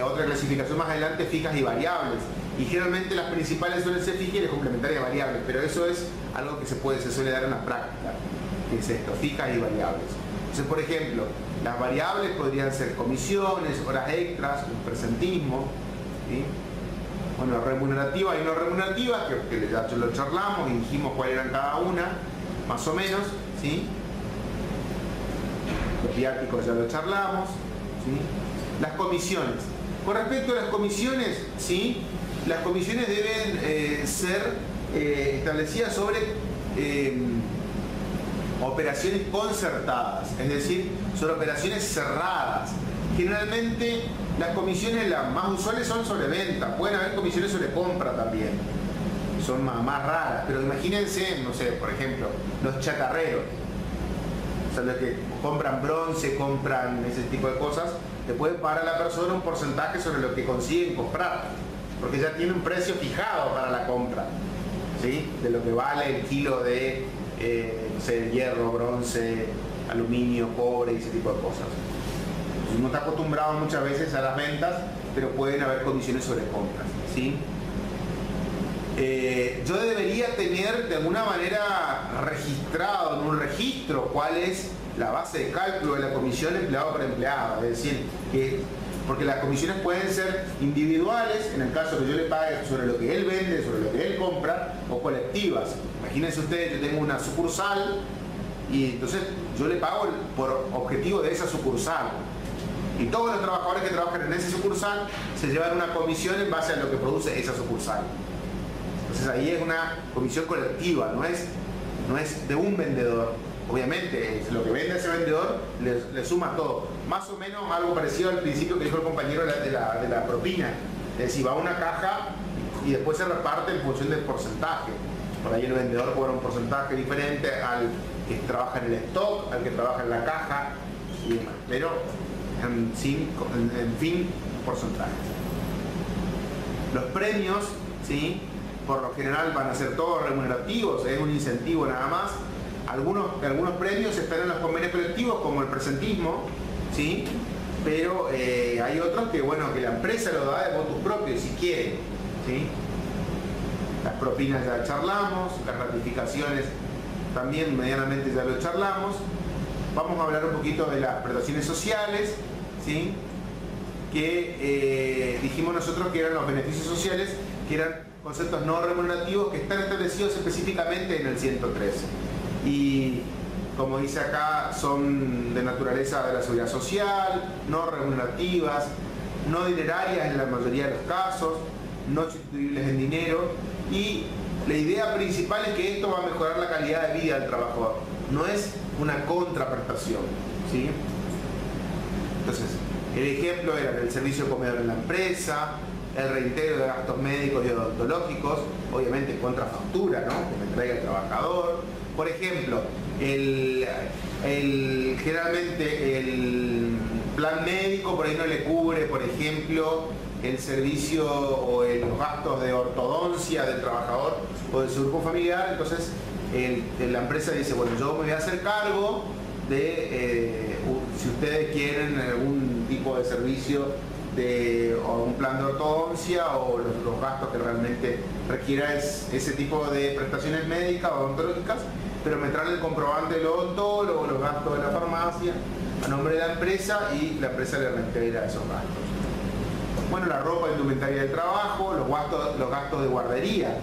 otra clasificación más adelante, fijas y variables. Y generalmente las principales suelen ser fijas y las complementarias variables, pero eso es algo que se suele dar en la práctica, que es esto, fijas y variables. Entonces, por ejemplo, las variables podrían ser comisiones, horas extras, un presentismo, ¿sí? Bueno, remunerativas y no remunerativas, que ya lo charlamos y dijimos cuáles eran cada una, más o menos, ¿sí? Los viáticos ya lo charlamos, ¿sí? Las comisiones. Con respecto a las comisiones, ¿sí? Las comisiones deben ser establecidas sobre operaciones concertadas, es decir, sobre operaciones cerradas. Generalmente las comisiones las más usuales son sobre venta, pueden haber comisiones sobre compra también, son más raras, pero imagínense, no sé, por ejemplo, los chatarreros, o sea, los que compran bronce, compran ese tipo de cosas, le pueden pagar a la persona un porcentaje sobre lo que consiguen comprar, porque ya tiene un precio fijado para la compra, ¿sí? De lo que vale el kilo de no sé, hierro, bronce, aluminio, cobre y ese tipo de cosas. Uno está acostumbrado muchas veces a las ventas, pero pueden haber comisiones sobre compras, ¿sí? Yo debería tener de alguna manera registrado en un registro cuál es la base de cálculo de la comisión empleado por empleado, es decir, porque las comisiones pueden ser individuales, en el caso que yo le pague sobre lo que él vende, sobre lo que él compra, o colectivas. Imagínense ustedes, yo tengo una sucursal y entonces yo le pago por objetivo de esa sucursal. Y todos los trabajadores que trabajan en esa sucursal se llevan una comisión en base a lo que produce esa sucursal. Entonces ahí es una comisión colectiva, no es de un vendedor, obviamente lo que vende ese vendedor le suma todo. Más o menos algo parecido al principio que dijo el compañero de la propina. Es decir, va a una caja y después se reparte en función del porcentaje. Por ahí el vendedor cobra un porcentaje diferente al que trabaja en el stock, al que trabaja en la caja y demás. Pero en fin, porcentajes. Los premios, ¿sí?, por lo general van a ser todos remunerativos, es un incentivo nada más. Algunos premios están en los convenios colectivos, como el presentismo, ¿sí?, pero hay otros que, bueno, que la empresa lo da de motus propio, si quiere, ¿sí? Las propinas ya charlamos, las ratificaciones también medianamente ya lo charlamos. Vamos a hablar un poquito de las prestaciones sociales, ¿sí?, que dijimos nosotros que eran los beneficios sociales, que eran conceptos no remunerativos que están establecidos específicamente en el 113. Y como dice acá, son de naturaleza de la seguridad social, no remunerativas, no dinerarias en la mayoría de los casos, no sustituibles en dinero, y la idea principal es que esto va a mejorar la calidad de vida del trabajador, no es una contraprestación, ¿sí? Entonces, el ejemplo era el servicio de comedor en la empresa, el reintegro de gastos médicos y odontológicos, obviamente contra factura, ¿no?, que me entrega el trabajador. Por ejemplo, generalmente el plan médico por ahí no le cubre, por ejemplo, el servicio o los gastos de ortodoncia del trabajador o de su grupo familiar. Entonces la empresa dice, bueno, yo me voy a hacer cargo de si ustedes quieren algún tipo de servicio o un plan de ortodoncia o los gastos que realmente requiera ese tipo de prestaciones médicas o odontológicas, pero me traen el comprobante del odontólogo, los gastos de la farmacia a nombre de la empresa y la empresa le reintegra esos gastos. Bueno, la ropa, indumentaria del trabajo, los gastos de guardería.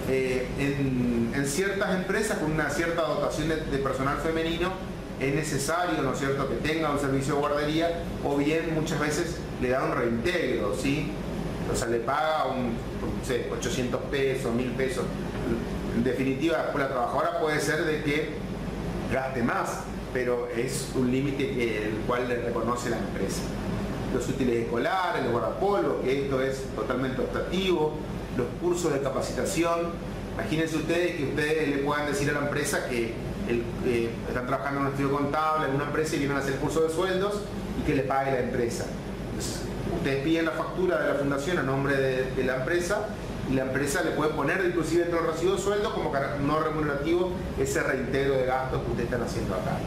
En ciertas empresas con una cierta dotación de personal femenino es necesario, ¿no es cierto?, que tenga un servicio de guardería, o bien muchas veces le da un reintegro, ¿sí? O sea, le paga 800 pesos, 1000 pesos. En definitiva, después la trabajadora puede ser de que gaste más, pero es un límite el cual le reconoce la empresa. Los útiles escolares, los guardapolvos, que esto es totalmente optativo, los cursos de capacitación. Imagínense ustedes que ustedes le puedan decir a la empresa que están trabajando en un estudio contable en una empresa y vienen a hacer curso de sueldos y que le pague la empresa. Entonces, ustedes piden la factura de la fundación a nombre de la empresa y la empresa le puede poner inclusive dentro del recibo de sueldo como no remunerativo ese reintegro de gastos que ustedes están haciendo acá.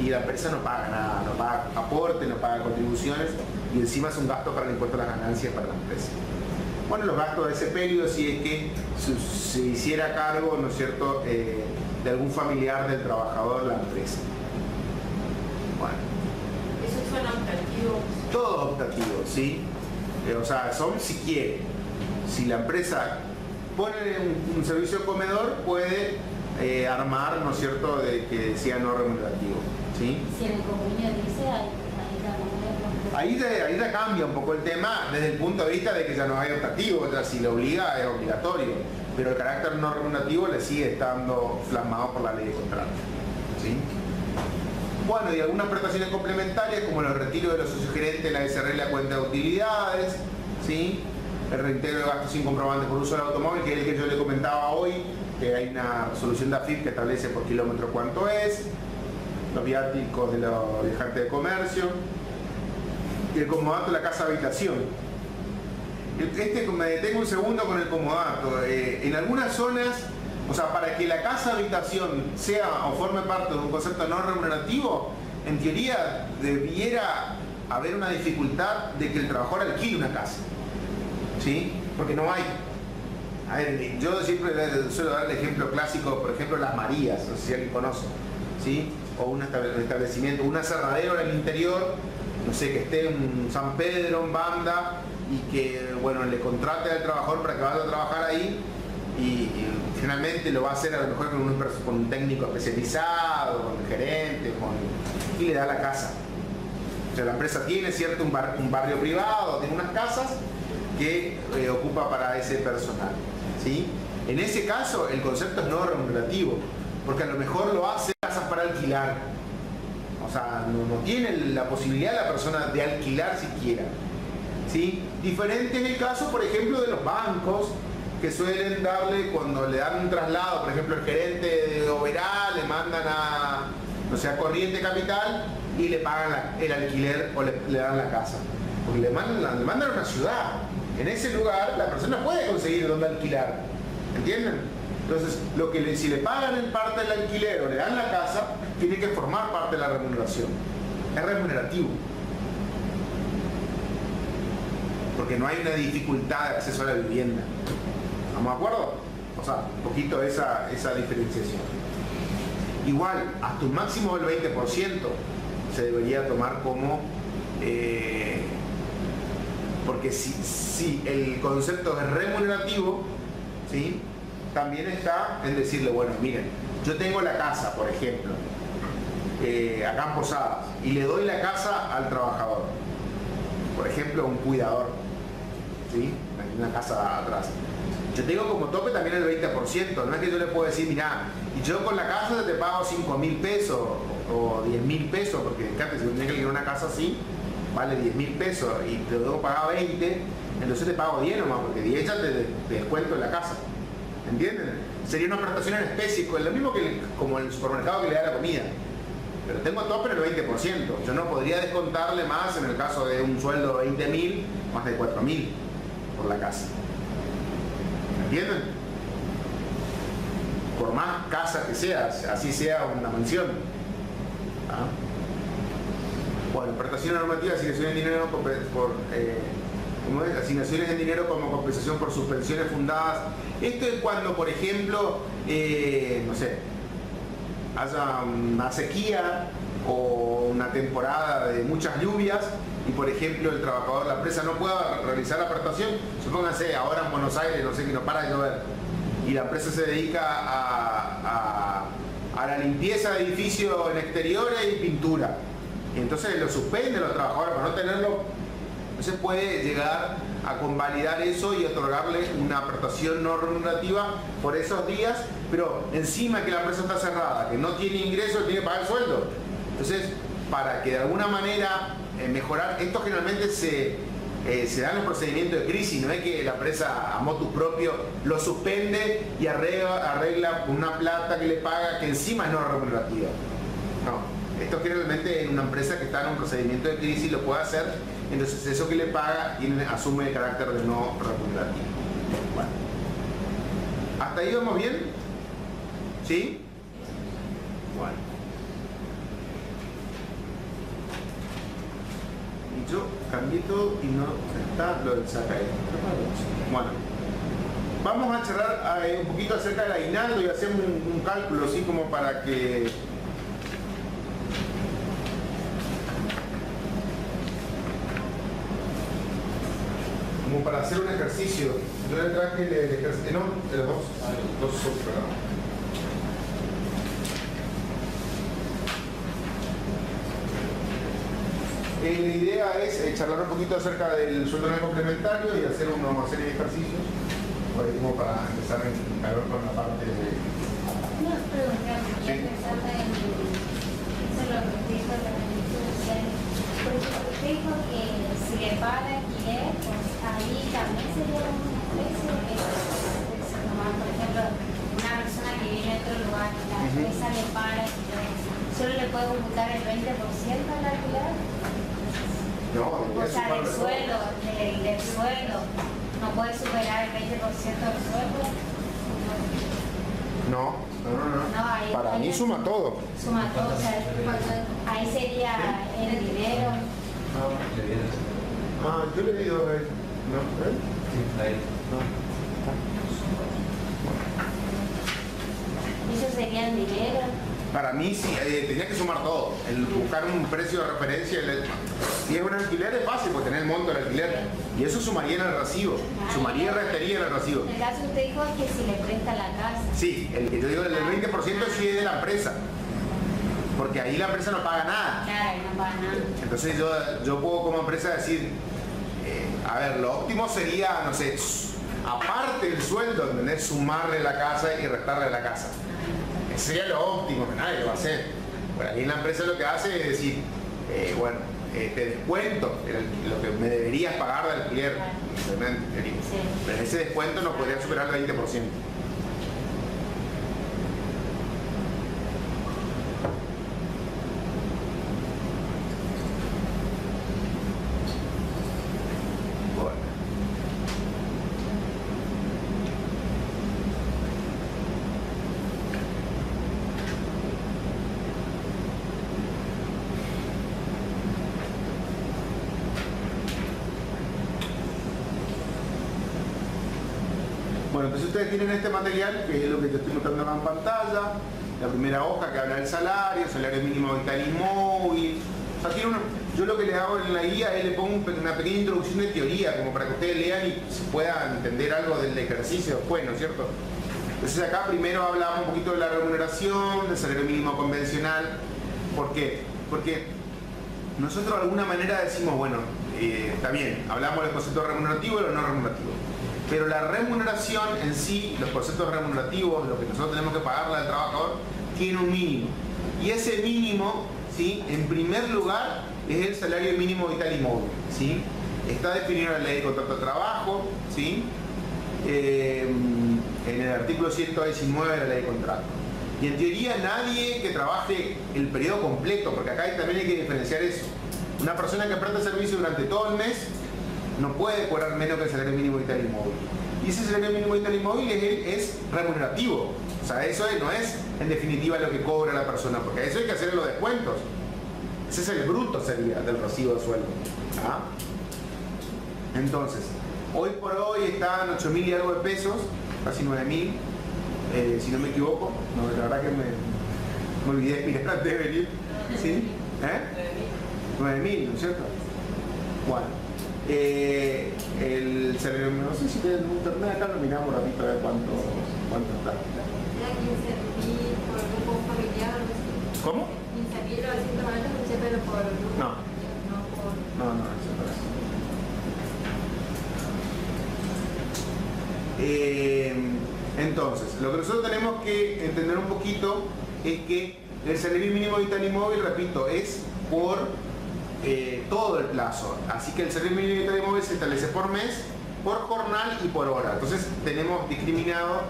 Y la empresa no paga nada, no paga aporte, no paga contribuciones y encima es un gasto para el impuesto a las ganancias para la empresa. Bueno, los gastos de ese periodo si es que se hiciera cargo, ¿no es cierto?, de algún familiar del trabajador de la empresa. Bueno. ¿Esos son optativos? Todos optativos, ¿sí? O sea, son si quiere. Si la empresa pone un servicio de comedor, puede armar, ¿no es cierto?, de que sea no remunerativo, ¿sí? Si el convenio dice, ahí ya cambia un poco el tema desde el punto de vista de que ya no hay optativo, o sea, si le obliga es obligatorio, pero el carácter no remunerativo le sigue estando plasmado por la ley de contrato, ¿sí? Bueno, y algunas prestaciones complementarias como el retiro de los socios gerentes, la SRL, la cuenta de utilidades, ¿sí?, el reintegro de gastos sin comprobantes por uso del automóvil, que es el que yo le comentaba hoy, que hay una resolución de AFIP que establece por kilómetro cuánto es, los viáticos de los viajantes de comercio, y el comodato de la casa habitación. Me detengo un segundo con el comodato. En algunas zonas, o sea, para que la casa habitación sea o forme parte de un concepto no remunerativo, en teoría debiera haber una dificultad de que el trabajador alquile una casa, ¿sí? Porque no hay. A ver, yo siempre suelo dar el ejemplo clásico, por ejemplo, Las Marías, no sé si alguien conoce, ¿sí? O un establecimiento, un aserradero en el interior, no sé, que esté en San Pedro, en Banda, y que, bueno, le contrate al trabajador para que vaya a trabajar ahí, y finalmente lo va a hacer a lo mejor con un técnico especializado, con el gerente, y le da la casa. O sea, la empresa tiene, ¿cierto?, un barrio privado, tiene unas casas que ocupa para ese personal, ¿sí? En ese caso el concepto es no remunerativo, porque a lo mejor lo hace alquilar. O sea, no tiene la posibilidad la persona de alquilar siquiera. ¿Sí? Diferente es el caso, por ejemplo, de los bancos, que suelen darle, cuando le dan un traslado, por ejemplo, el gerente de Oberá le mandan a, no sé, a Corriente Capital y le pagan el alquiler o le dan la casa. Porque le mandan a una ciudad. En ese lugar la persona puede conseguir dónde alquilar. ¿Entienden? Entonces, si le pagan en parte del alquiler o le dan la casa, tiene que formar parte de la remuneración. Es remunerativo. Porque no hay una dificultad de acceso a la vivienda. ¿Estamos de acuerdo? O sea, un poquito esa diferenciación. Igual, hasta un máximo del 20% se debería tomar como... porque si el concepto es remunerativo, ¿sí? También está en decirle, bueno, miren, yo tengo la casa, por ejemplo, acá en Posadas, y le doy la casa al trabajador. Por ejemplo, un cuidador, ¿sí? Hay una casa atrás. Yo tengo como tope también el 20%, no es que yo le puedo decir, mirá, y yo con la casa te pago 5.000 pesos o 10.000 pesos, porque fíjate, si yo tengo que alquilar una casa así, vale 10.000 pesos y te debo pagar 20, entonces te pago 10 nomás, porque 10 ya te descuento en la casa. ¿Entienden? Sería una prestación en especie, lo mismo que como el supermercado que le da la comida. Pero tengo tope en el 20%. Yo no podría descontarle más en el caso de un sueldo de 20.000, más de 4.000 por la casa. ¿Entienden? Por más casa que sea, así sea una mansión. ¿Ah? Bueno, prestación normativa, asignaciones de dinero ¿cómo es? Asignaciones de dinero como compensación por suspensiones fundadas. Esto es cuando, por ejemplo, no sé, haya una sequía o una temporada de muchas lluvias y, por ejemplo, el trabajador de la empresa no pueda realizar la prestación. Supónganse, ahora en Buenos Aires, no sé, que no para de llover, y la empresa se dedica a la limpieza de edificios en exteriores y pintura. Y entonces lo suspenden los trabajadores para no tenerlo. Entonces puede llegar a convalidar eso y otorgarle una prestación no remunerativa por esos días, pero encima que la empresa está cerrada, que no tiene ingresos, tiene que pagar el sueldo. Entonces, para que de alguna manera mejorar, esto generalmente se da en los procedimientos de crisis, no es que la empresa a motu propio lo suspende y arregla una plata que le paga que encima es no remunerativa. No. Esto generalmente en una empresa que está en un procedimiento de crisis lo puede hacer, entonces eso que le paga asume el carácter de no remunerativo. Bueno. ¿Hasta ahí vamos bien? ¿Sí? Bueno. Y yo cambié todo y no está lo del saca ahí. Bueno. Vamos a charlar un poquito acerca del aguinaldo y hacer un cálculo así como para que... como para hacer un ejercicio. Yo le traje el ejercicio, no, de los dos perdón. La idea es charlar un poquito acerca del sueldo no complementario y hacer una serie de ejercicios, por ahí como para empezar en calor con la parte de... Una pregunta, quería pensar en eso lo que dijo la Constitución. Porque usted dijo que si le paga alquiler, pues ahí también sería un precio que por ejemplo, una persona que viene de otro lugar, la empresa le paga alquiler, ¿solo le puede computar el 20% al alquiler? No, o sea, del sueldo, del sueldo, ¿no puede superar el 20% del sueldo? No, ahí, para ahí mí suma todo. Suma todo, o sea, ahí sería el dinero. Yo le digo a él. ¿No? Sí, ahí. ¿Eso sería el dinero? Para mí sí, tenía que sumar todo. El buscar un precio de referencia. Si es un alquiler es fácil, porque tener el monto del alquiler. Y eso sumaría en el recibo. Sumaría y restaría en el recibo. En el caso usted dijo que si le presta la casa. Sí, el que yo digo, el 20% sí es de la empresa. Porque ahí la empresa no paga nada. Claro, ahí no paga nada. Entonces yo puedo como empresa decir, a ver, lo óptimo sería, no sé, aparte del sueldo, ¿entendés? Sumarle la casa y restarle la casa. Ese sería lo óptimo, que nadie lo va a hacer. Por ahí en la empresa lo que hace es decir, bueno, te descuento lo que me deberías pagar de alquiler, Sí. pero ese descuento no podría superar el 20%. Bueno, entonces ustedes tienen este material, que es lo que te estoy mostrando acá en pantalla, la primera hoja que habla del salario mínimo vital y móvil. O sea, yo lo que le hago en la guía es le pongo una pequeña introducción de teoría, como para que ustedes lean y se puedan entender algo del ejercicio después, ¿no es cierto? Entonces acá primero hablamos un poquito de la remuneración, del salario mínimo convencional. ¿Por qué? Porque nosotros de alguna manera decimos, bueno, está bien, hablamos del concepto remunerativo y lo no remunerativo. Pero la remuneración en sí, los conceptos remunerativos, lo que nosotros tenemos que pagarle al trabajador, tiene un mínimo. Y ese mínimo, ¿sí?, en primer lugar, es el salario mínimo vital y móvil, ¿sí? Está definido en la ley de contrato de trabajo, ¿sí? En el artículo 119 de la ley de contrato. Y en teoría nadie que trabaje el periodo completo, porque acá también hay que diferenciar eso. Una persona que presta servicio durante todo el mes no puede cobrar menos que el salario mínimo vital y móvil. Y ese salario mínimo vital y móvil es remunerativo. O sea, eso no es en definitiva lo que cobra la persona, porque a eso hay que hacer los descuentos. Ese es el bruto, sería, del recibo de sueldo. ¿Ah? Entonces, hoy por hoy están 8.000 y algo de pesos, casi 9.000, si no me equivoco. No, la verdad que me olvidé de mirar antes de venir. ¿Sí? 9.000, ¿no es cierto? Bueno. El salario, no sé si tienen internet acá, lo miramos rapidito a ver cuánto está. Era 15.000 por grupo familiar o algo así. ¿Cómo? 15.940, pero por grupo No. familiar, no por... No, eso no es. Entonces, lo que nosotros tenemos que entender un poquito es que el salario mínimo vital y móvil, repito, es por todo el plazo. Así que el salario mínimo vital y móvil se establece por mes, por jornal y por hora. Entonces tenemos discriminado,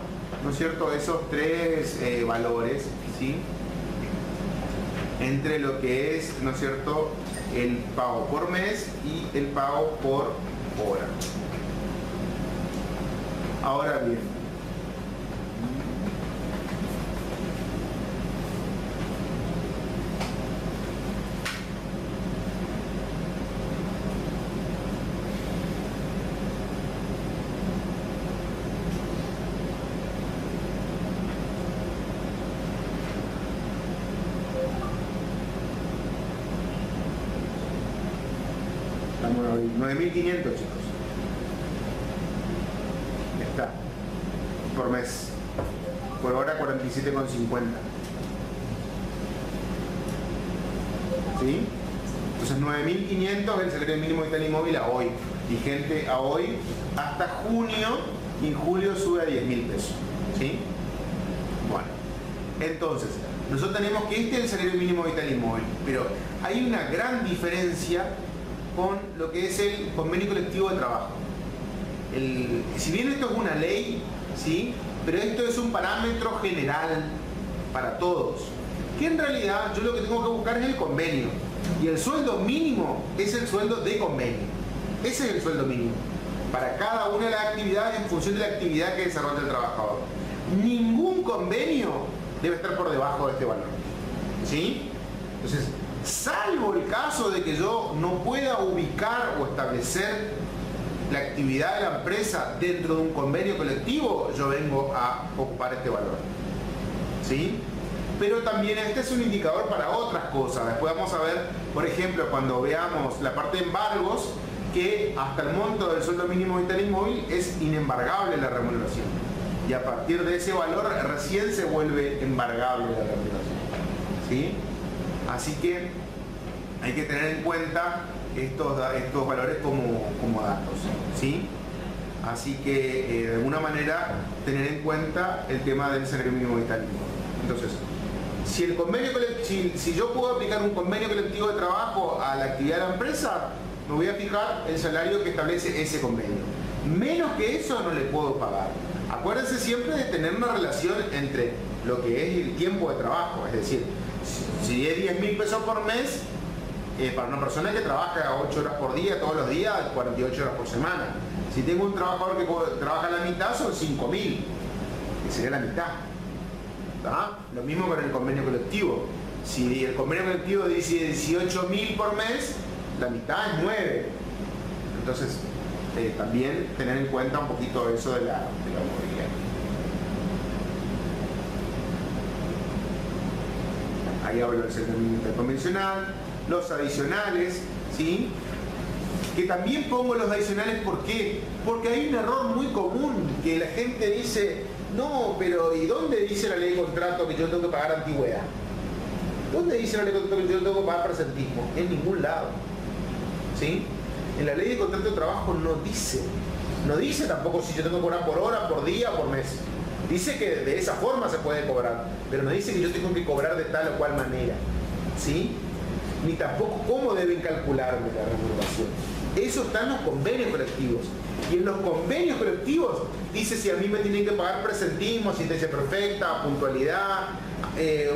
¿no es cierto?, esos tres valores, ¿sí?, entre lo que es, ¿no es cierto?, el pago por mes y el pago por hora. Ahora bien, estamos ahí, 9.500, chicos. Está. Por mes. Por hora 47,50. ¿Sí? Entonces 9.500 es el salario mínimo vital y móvil a hoy. Vigente a hoy hasta junio, y en julio sube a 10.000 pesos. ¿Sí? Bueno. Entonces, nosotros tenemos que este es el salario mínimo vital y móvil, pero hay una gran diferencia con lo que es el convenio colectivo de trabajo. Si bien esto es una ley, ¿sí?, pero esto es un parámetro general para todos, que en realidad yo lo que tengo que buscar es el convenio, y el sueldo mínimo es el sueldo de convenio. Ese es el sueldo mínimo para cada una de las actividades en función de la actividad que desarrolla el trabajador. Ningún convenio debe estar por debajo de este valor, ¿sí? Entonces, salvo el caso de que yo no pueda ubicar o establecer la actividad de la empresa dentro de un convenio colectivo, yo vengo a ocupar este valor, ¿sí? Pero también este es un indicador para otras cosas. Después vamos a ver, por ejemplo, cuando veamos la parte de embargos, que hasta el monto del sueldo mínimo vital y móvil es inembargable la remuneración. Y a partir de ese valor recién se vuelve embargable la remuneración, ¿sí? Así que hay que tener en cuenta estos valores como datos, ¿sí? Así que de alguna manera tener en cuenta el tema del salario mínimo vital y móvil. Entonces, Si el convenio si yo puedo aplicar un convenio colectivo de trabajo a la actividad de la empresa, me voy a fijar el salario que establece ese convenio. Menos que eso no le puedo pagar. Acuérdense siempre de tener una relación entre lo que es el tiempo de trabajo, es decir, si es 10.000 pesos por mes, para una persona que trabaja 8 horas por día, todos los días, 48 horas por semana. Si tengo un trabajador que trabaja la mitad, son 5.000, que sería la mitad. ¿Tá? Lo mismo con el convenio colectivo. Si el convenio colectivo dice 18.000 por mes, la mitad es 9. Entonces, también tener en cuenta un poquito eso de la movilidad. Ahí hablo del segmento interconvencional, los adicionales, ¿sí? Que también pongo los adicionales, ¿por qué? Porque hay un error muy común, que la gente dice, no, pero ¿y dónde dice la ley de contrato que yo tengo que pagar antigüedad? ¿Dónde dice la ley de contrato que yo tengo que pagar presentismo? En ningún lado, ¿sí? En la ley de contrato de trabajo no dice tampoco si yo tengo que cobrar por hora, por día, por mes. Dice que de esa forma se puede cobrar, pero no dice que yo tengo que cobrar de tal o cual manera, ¿sí? Ni tampoco cómo deben calcularme la remuneración. Eso está en los convenios colectivos. Y en los convenios colectivos dice si a mí me tienen que pagar presentismo, asistencia perfecta, puntualidad,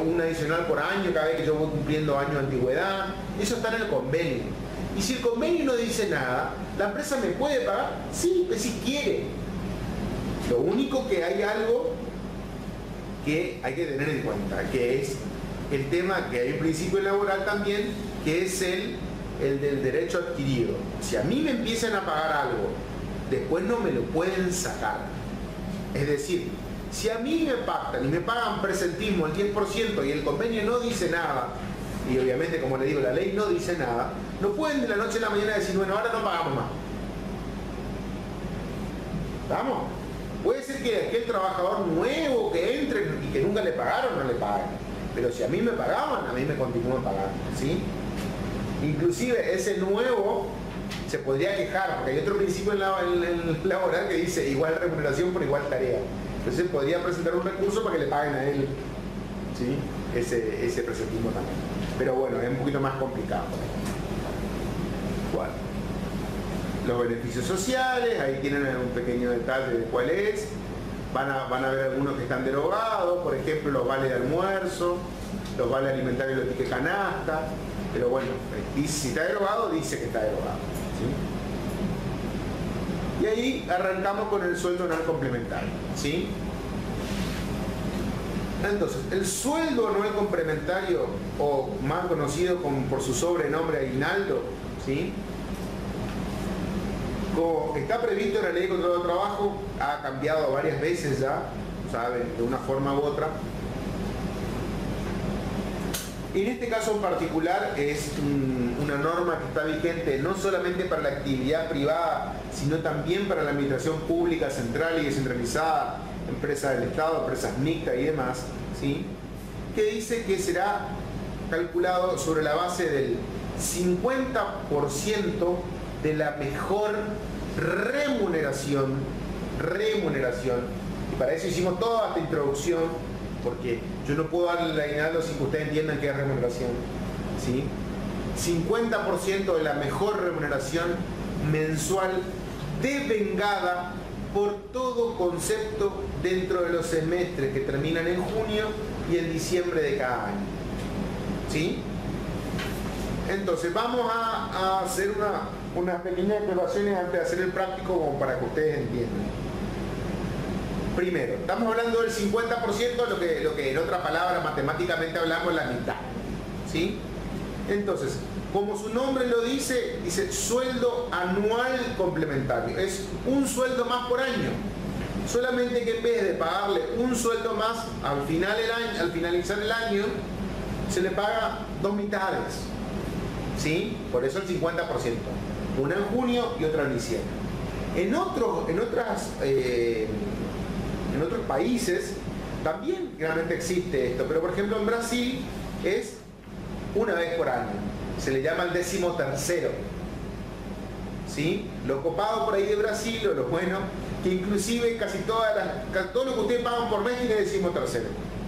un adicional por año cada vez que yo voy cumpliendo años de antigüedad. Eso está en el convenio. Y si el convenio no dice nada, ¿la empresa me puede pagar? Sí, pues si quiere. Lo único que hay algo que hay que tener en cuenta, que es el tema que hay un principio laboral también, que es el del derecho adquirido. Si a mí me empiezan a pagar algo, después no me lo pueden sacar. Es decir, si a mí me pactan y me pagan presentismo el 10% y el convenio no dice nada, y obviamente, como le digo, la ley no dice nada, no pueden de la noche a la mañana decir, bueno, ahora no pagamos más. ¿Vamos? Puede ser que aquel trabajador nuevo que entre y que nunca le pagaron, no le paguen. Pero si a mí me pagaban, a mí me continúan pagando, ¿sí? Inclusive ese nuevo se podría quejar, porque hay otro principio en laboral que dice igual remuneración por igual tarea. Entonces podría presentar un recurso para que le paguen a él, ¿sí? ese presentismo también. Pero bueno, es un poquito más complicado. Bueno. Los beneficios sociales, ahí tienen un pequeño detalle de cuál es. Van a ver algunos que están derogados, por ejemplo los vales de almuerzo, los vales alimentarios y los tickets canasta, pero bueno, si está derogado, dice que está derogado, ¿sí? Y ahí arrancamos con el sueldo anual complementario, ¿sí? Entonces, el sueldo anual complementario, o más conocido por su sobrenombre aguinaldo, ¿sí? Como está previsto en la ley de contrato de trabajo, ha cambiado varias veces ya, ¿saben? De una forma u otra. En este caso en particular es una norma que está vigente no solamente para la actividad privada, sino también para la administración pública central y descentralizada, empresas del Estado, empresas mixtas y demás, ¿sí? Que dice que será calculado sobre la base del 50% de la mejor remuneración, y para eso hicimos toda esta introducción, porque yo no puedo darle el aguinaldo sin que ustedes entiendan qué es remuneración, ¿sí? 50% de la mejor remuneración mensual devengada por todo concepto dentro de los semestres que terminan en junio y en diciembre de cada año, ¿sí? Entonces vamos a hacer unas pequeñas evaluaciones antes de hacer el práctico, como para que ustedes entiendan. Primero, estamos hablando del 50%, lo que en otra palabra matemáticamente hablamos la mitad, ¿sí? Entonces, como su nombre lo dice sueldo anual complementario. Es un sueldo más por año. Solamente que en vez de pagarle un sueldo más al finalizar el año, se le paga 2 mitades, ¿sí? Por eso el 50%. Una en junio y otra en diciembre. En otros países también realmente existe esto, pero por ejemplo en Brasil es una vez por año. Se le llama el 13º, ¿sí? Lo copado por ahí de Brasil, o lo bueno, que inclusive casi todo lo que ustedes pagan por mes tiene 13º.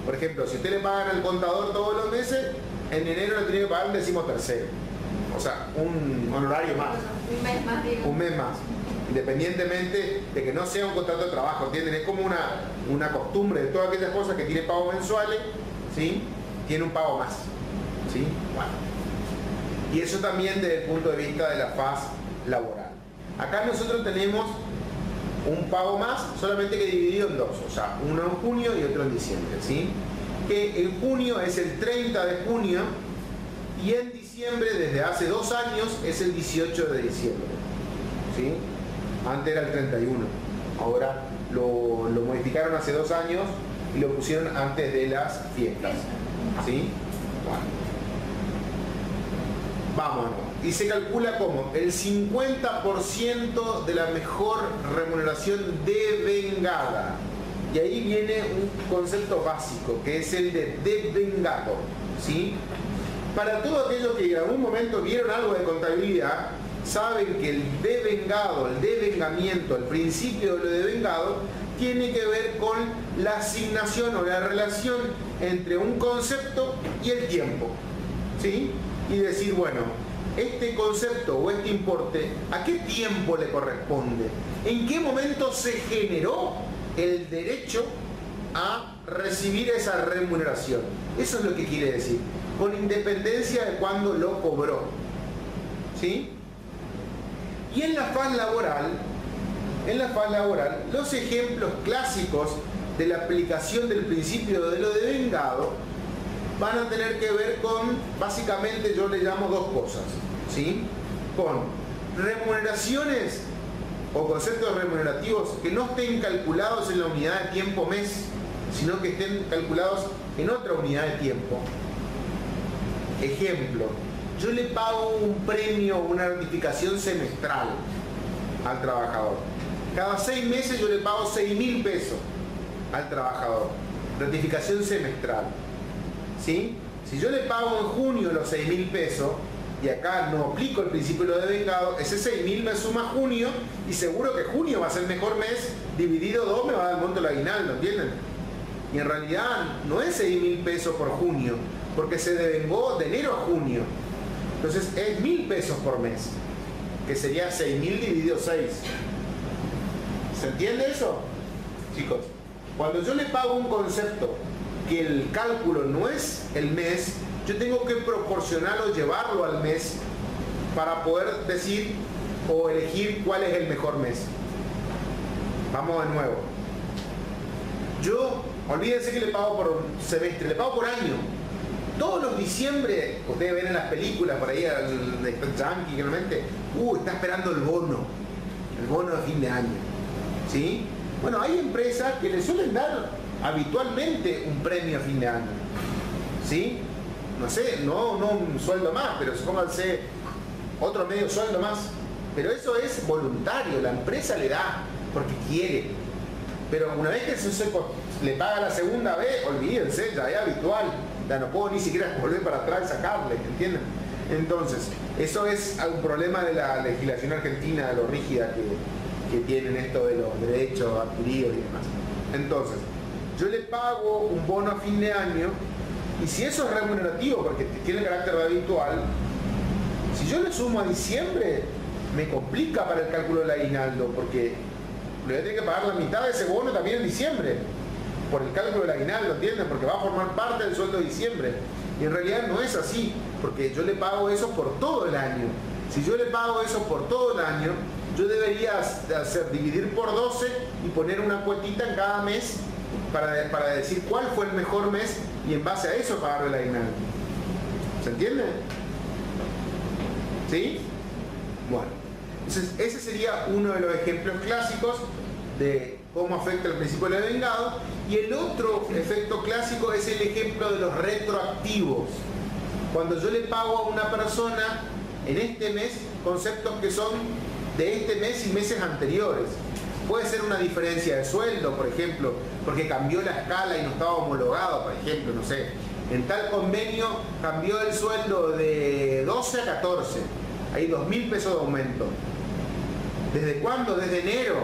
Por ejemplo, si usted le pagan al contador todos los meses, en enero le tiene que pagar un 13º. O sea, un honorario más. Un mes más, digo. Un mes más. Independientemente de que no sea un contrato de trabajo, ¿entienden? Es como una costumbre de todas aquellas cosas que tiene pagos mensuales, ¿sí? Tiene un pago más, ¿sí? Bueno. Y eso también desde el punto de vista de la faz laboral. Acá nosotros tenemos un pago más, solamente que dividido en dos, o sea, uno en junio y otro en diciembre, ¿sí? Que en junio es el 30 de junio y en diciembre, desde hace 2 años, es el 18 de diciembre, ¿sí? Antes era el 31, ahora lo modificaron hace 2 años y lo pusieron antes de las fiestas, ¿sí? Bueno. Vamos, y se calcula como el 50% de la mejor remuneración devengada. Y ahí viene un concepto básico, que es el de devengado, ¿sí? Para todos aquellos que en algún momento vieron algo de contabilidad, saben que el devengado, el devengamiento, el principio de lo devengado, tiene que ver con la asignación o la relación entre un concepto y el tiempo, ¿sí? Y decir, bueno, este concepto o este importe, ¿a qué tiempo le corresponde? ¿En qué momento se generó el derecho a recibir esa remuneración? Eso es lo que quiere decir, con independencia de cuándo lo cobró, ¿sí? Y en la faz laboral, los ejemplos clásicos de la aplicación del principio de lo devengado van a tener que ver con, básicamente yo le llamo 2 cosas, ¿sí? Con remuneraciones o conceptos remunerativos que no estén calculados en la unidad de tiempo mes, sino que estén calculados en otra unidad de tiempo. Ejemplo, yo le pago un premio o una gratificación semestral al trabajador. Cada 6 meses yo le pago 6.000 pesos al trabajador. Gratificación semestral. ¿Sí? Si yo le pago en junio los 6.000 pesos y acá no aplico el principio de lo devengado, ese 6.000 me suma junio y seguro que junio va a ser el mejor mes, dividido 2 me va a dar el monto del aguinaldo, ¿entienden? Y en realidad no es 6.000 pesos por junio, porque se devengó de enero a junio. Entonces es 1.000 pesos por mes, que sería 6.000 dividido 6. ¿Se entiende eso? Chicos, cuando yo le pago un concepto que el cálculo no es el mes, yo tengo que proporcionarlo, llevarlo al mes para poder decir o elegir cuál es el mejor mes. Vamos de nuevo. Yo, olvídense que le pago por semestre, le pago por año. Todos los diciembre, ustedes ven en las películas por ahí, el yankee que realmente, está esperando el bono de fin de año, ¿sí? Bueno, hay empresas que le suelen dar habitualmente un premio a fin de año, ¿sí? No sé, no un sueldo más, pero supónganse otro medio sueldo más, pero eso es voluntario, la empresa le da porque quiere, pero una vez que se le paga la segunda vez, olvídense, ya es habitual, ya no puedo ni siquiera volver para atrás y sacarle, ¿entienden? Entonces, eso es un problema de la legislación argentina, de lo rígida que tienen esto de los derechos adquiridos y demás. Entonces, yo le pago un bono a fin de año y si eso es remunerativo porque tiene carácter habitual, si yo le sumo a diciembre me complica para el cálculo del aguinaldo porque le voy a tener que pagar la mitad de ese bono también en diciembre por el cálculo del aguinaldo, ¿entienden? Porque va a formar parte del sueldo de diciembre y en realidad no es así porque yo le pago eso por todo el año. Si yo le pago eso por todo el año, yo debería dividir por 12 y poner una cuotita en cada mes para decir cuál fue el mejor mes y en base a eso pagar el aguinaldo. ¿Se entiende? ¿Sí? Bueno, entonces ese sería uno de los ejemplos clásicos de cómo afecta el principio del devengado. Y el otro efecto clásico es el ejemplo de los retroactivos. Cuando yo le pago a una persona en este mes conceptos que son de este mes y meses anteriores. Puede ser una diferencia de sueldo, por ejemplo, porque cambió la escala y no estaba homologado, por ejemplo, no sé. En tal convenio cambió el sueldo de 12 a 14. Hay 2.000 pesos de aumento. ¿Desde cuándo? Desde enero.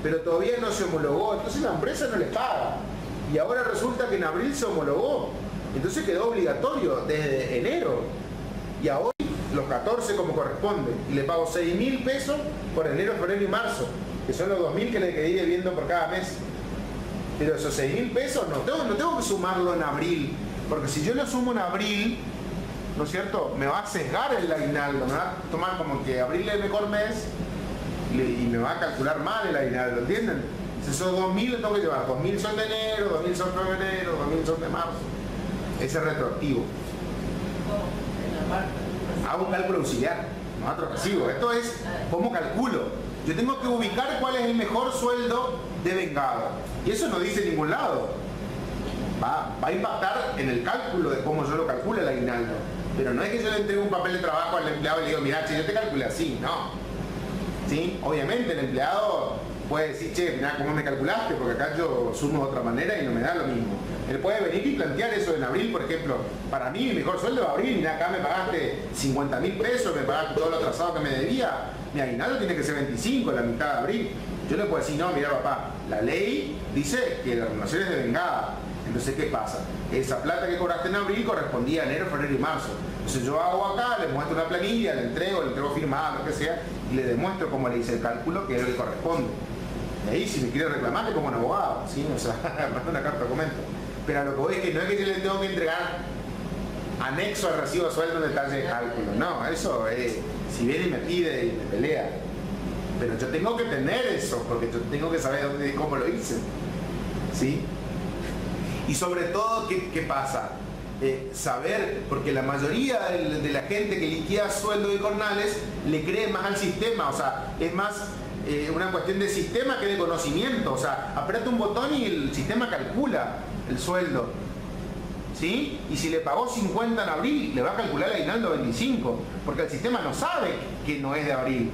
Pero todavía no se homologó. Entonces la empresa no le paga. Y ahora resulta que en abril se homologó. Entonces quedó obligatorio desde enero. Y a hoy los 14 como corresponde. Y le pago 6.000 pesos por enero, febrero y marzo, que son los 2.000 que le quedé debiendo por cada mes. Pero esos 6.000 pesos no tengo que sumarlo en abril. Porque si yo lo sumo en abril, ¿no es cierto?, me va a sesgar el aguinaldo. Me va a tomar como que abril es el mejor mes y me va a calcular mal el aguinaldo, ¿entienden? Si esos 2.000 le tengo que llevar, 2.000 son de enero, 2.000 son de febrero, 2.000 son de marzo. Ese es retroactivo. Hago un cálculo auxiliar, no retroactivo. Esto es cómo calculo. Yo tengo que ubicar cuál es el mejor sueldo de vengado. Y eso no dice en ningún lado. Va a impactar en el cálculo de cómo yo lo calculo el aguinaldo. Pero no es que yo le entregue un papel de trabajo al empleado y le digo, mirá, che, yo te calculé así. No. ¿Sí? Obviamente el empleado puede decir, che, mirá, ¿cómo me calculaste? Porque acá yo sumo de otra manera y no me da lo mismo. Él puede venir y plantear eso en abril, por ejemplo. Para mí, mi mejor sueldo es abril. Mirá, acá me pagaste 50.000 pesos, me pagaste todo lo atrasado que me debía. Mi aguinaldo tiene que ser 25, la mitad de abril. Yo le puedo decir, no, mira, papá, la ley dice que la remuneración es de vengada. Entonces, ¿qué pasa? Esa plata que cobraste en abril correspondía a enero, febrero y marzo. Entonces yo hago acá, le muestro una planilla, le entrego firmada, lo que sea, y le demuestro cómo le hice el cálculo, que es lo que corresponde. Y ahí, si me quiere reclamar, le como un abogado, ¿sí? O sea, mando una carta de documento. Pero a lo que voy es que no es que yo le tengo que entregar anexo al recibo de sueldo un detalle de cálculo. No, eso es, si viene y me pide y me pelea. Pero yo tengo que tener eso, porque yo tengo que saber dónde y cómo lo hice. ¿Sí? Y sobre todo, ¿qué pasa? Saber, porque la mayoría de la gente que liquida sueldos y jornales le cree más al sistema, o sea, es más una cuestión de sistema que de conocimiento. O sea, aprieta un botón y el sistema calcula el sueldo. ¿Sí? Y si le pagó 50 en abril, le va a calcular el aguinaldo 25, porque el sistema no sabe que no es de abril.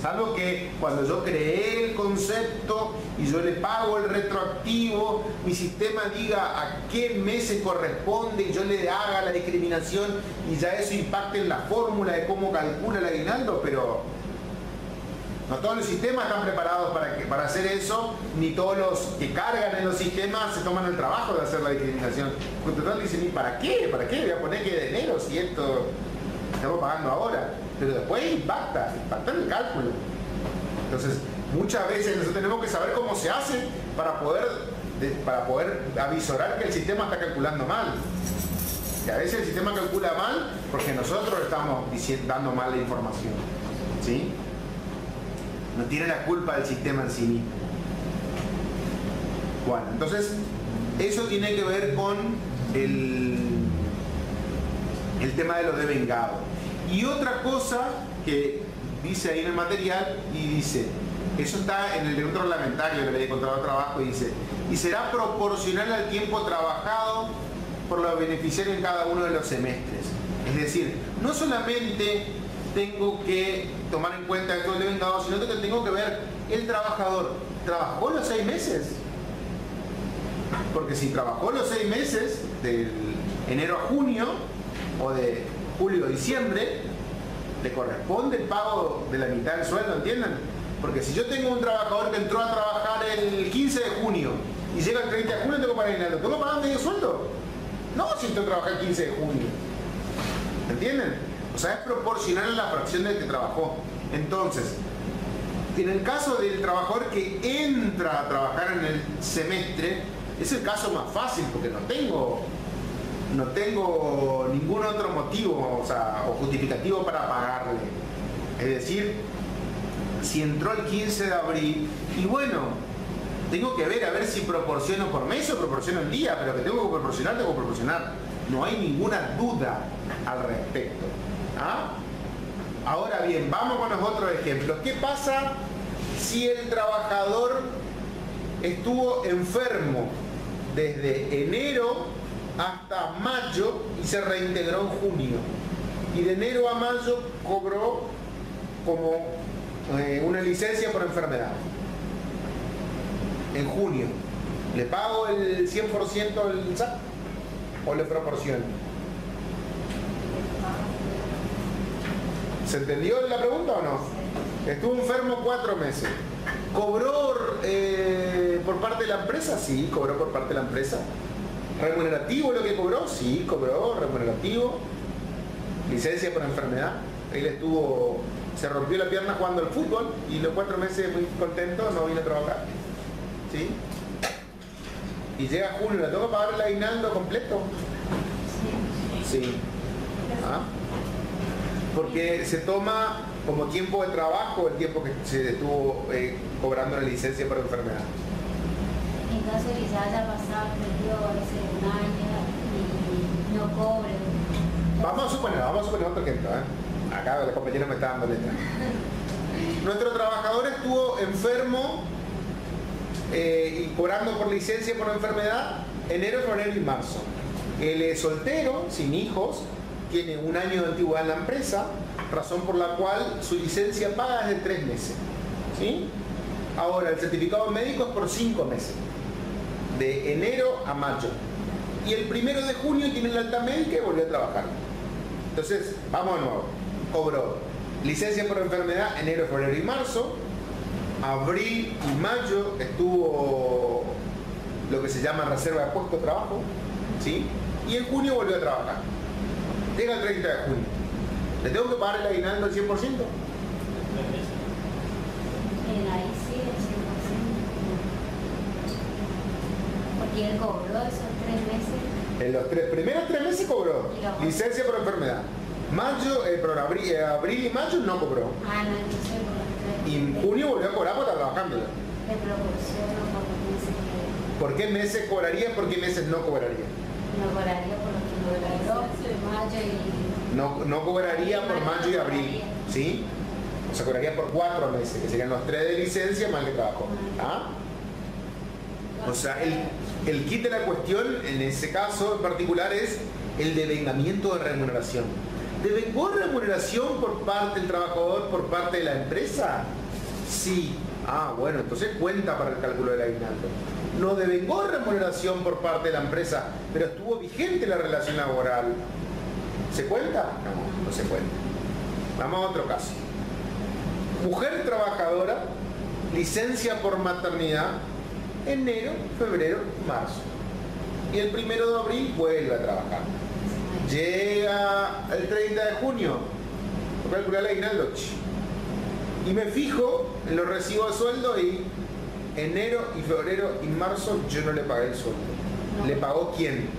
Salvo que cuando yo creé el concepto y yo le pago el retroactivo, mi sistema diga a qué meses corresponde y yo le haga la discriminación y ya eso impacte en la fórmula de cómo calcula el aguinaldo, pero no todos los sistemas están preparados para hacer eso, ni todos los que cargan en los sistemas se toman el trabajo de hacer la discriminación. Porque total dicen, ¿y para qué? ¿Para qué? Voy a poner que de enero si esto estamos pagando ahora. Pero después impacta en el cálculo. Entonces, muchas veces nosotros tenemos que saber cómo se hace para poder avisorar que el sistema está calculando mal. Y a veces el sistema calcula mal porque nosotros estamos dando mal la información. ¿Sí? No tiene la culpa del sistema en sí mismo. Bueno, entonces, eso tiene que ver con el tema de los devengados. Y otra cosa que dice ahí en el material, y dice, eso está en el decreto reglamentario de la ley de contrato de trabajo, y dice, y será proporcional al tiempo trabajado por los beneficiarios en cada uno de los semestres. Es decir, no solamente tengo que tomar en cuenta esto del devengado, sino que tengo que ver, el trabajador, ¿trabajó los 6 meses? Porque si trabajó los 6 meses, del enero a junio, o de julio a diciembre, le corresponde el pago de la mitad del sueldo, ¿entienden? Porque si yo tengo un trabajador que entró a trabajar el 15 de junio y llega el 30 de junio, tengo que pagar dinero, ¿tengo que pagar medio sueldo? No, si entró a trabajar el 15 de junio. ¿Entienden? O sea, es proporcional a la fracción del que trabajó. Entonces, en el caso del trabajador que entra a trabajar en el semestre, es el caso más fácil porque no tengo ningún otro motivo, o sea, o justificativo para pagarle. Es decir, si entró el 15 de abril, y bueno, tengo que ver a ver si proporciono por mes o proporciono en día, pero que tengo que proporcionar. No hay ninguna duda al respecto. ¿Ah? Ahora bien, vamos con los otros ejemplos. ¿Qué pasa si el trabajador estuvo enfermo desde enero hasta mayo y se reintegró en junio? Y de enero a mayo cobró como una licencia por enfermedad. En junio, ¿le pago el 100% del SAT o le proporciono? ¿Se entendió la pregunta o no? Estuvo enfermo 4 meses. ¿Cobró por parte de la empresa? Sí, cobró por parte de la empresa. ¿Remunerativo lo que cobró? Sí, cobró, remunerativo. Licencia por enfermedad. Él se rompió la pierna jugando al fútbol y los 4 meses muy contento, no vino a trabajar. ¿Sí? Y llega junio, ¿le tengo que pagar el aguinaldo completo? Sí. ¿Ah? Porque se toma como tiempo de trabajo el tiempo que se estuvo cobrando la licencia por enfermedad. En caso de que se haya pasado el periodo hace un año y no cobre. Vamos a suponer otro ejemplo. Acá la compañera me está dando letra. Nuestro trabajador estuvo enfermo y cobrando por licencia por enfermedad enero, febrero y marzo. Él es soltero, sin hijos, tiene un año de antigüedad en la empresa, razón por la cual su licencia paga es de 3 meses. ¿Sí? Ahora, el certificado médico es por 5 meses, de enero a mayo. Y el 1 de junio tiene el alta médica y volvió a trabajar. Entonces, vamos de nuevo. Cobró licencia por enfermedad enero, febrero y marzo. Abril y mayo estuvo lo que se llama reserva de puesto de trabajo. ¿Sí? Y en junio volvió a trabajar. Llega el 30 de junio. ¿Le tengo que pagar el aguinaldo al 100%? Ahí sí, el 100%. Porque él cobró esos 3 meses. En los primeros 3 meses cobró licencia por enfermedad. Abril y mayo no cobró. Ah, no, entonces por los 3. Y en junio volvió a cobrar porque está trabajando. Le proporciono por los meses que... ¿Por qué meses cobraría? ¿Por qué meses no cobraría? No cobraría por los que cobró mayo y... No cobraría por mayo y abril. ¿Sí? O sea, cobraría por 4 meses, que serían los 3 de licencia más el trabajo. ¿Ah? O sea, el kit de la cuestión, en ese caso en particular, es el devengamiento de remuneración. ¿Devengó remuneración por parte del trabajador, por parte de la empresa? Sí. Ah, bueno, entonces cuenta para el cálculo del aguinaldo. No devengó remuneración por parte de la empresa, pero estuvo vigente la relación laboral. ¿Se cuenta? No, no se cuenta. Vamos a otro caso. Mujer trabajadora, licencia por maternidad, enero, febrero, marzo. Y el 1 de abril vuelve a trabajar. Llega el 30 de junio, voy a calcular el aguinaldo. Y me fijo en los recibos de sueldo y enero y febrero y marzo yo no le pagué el sueldo. No. ¿Le pagó quién?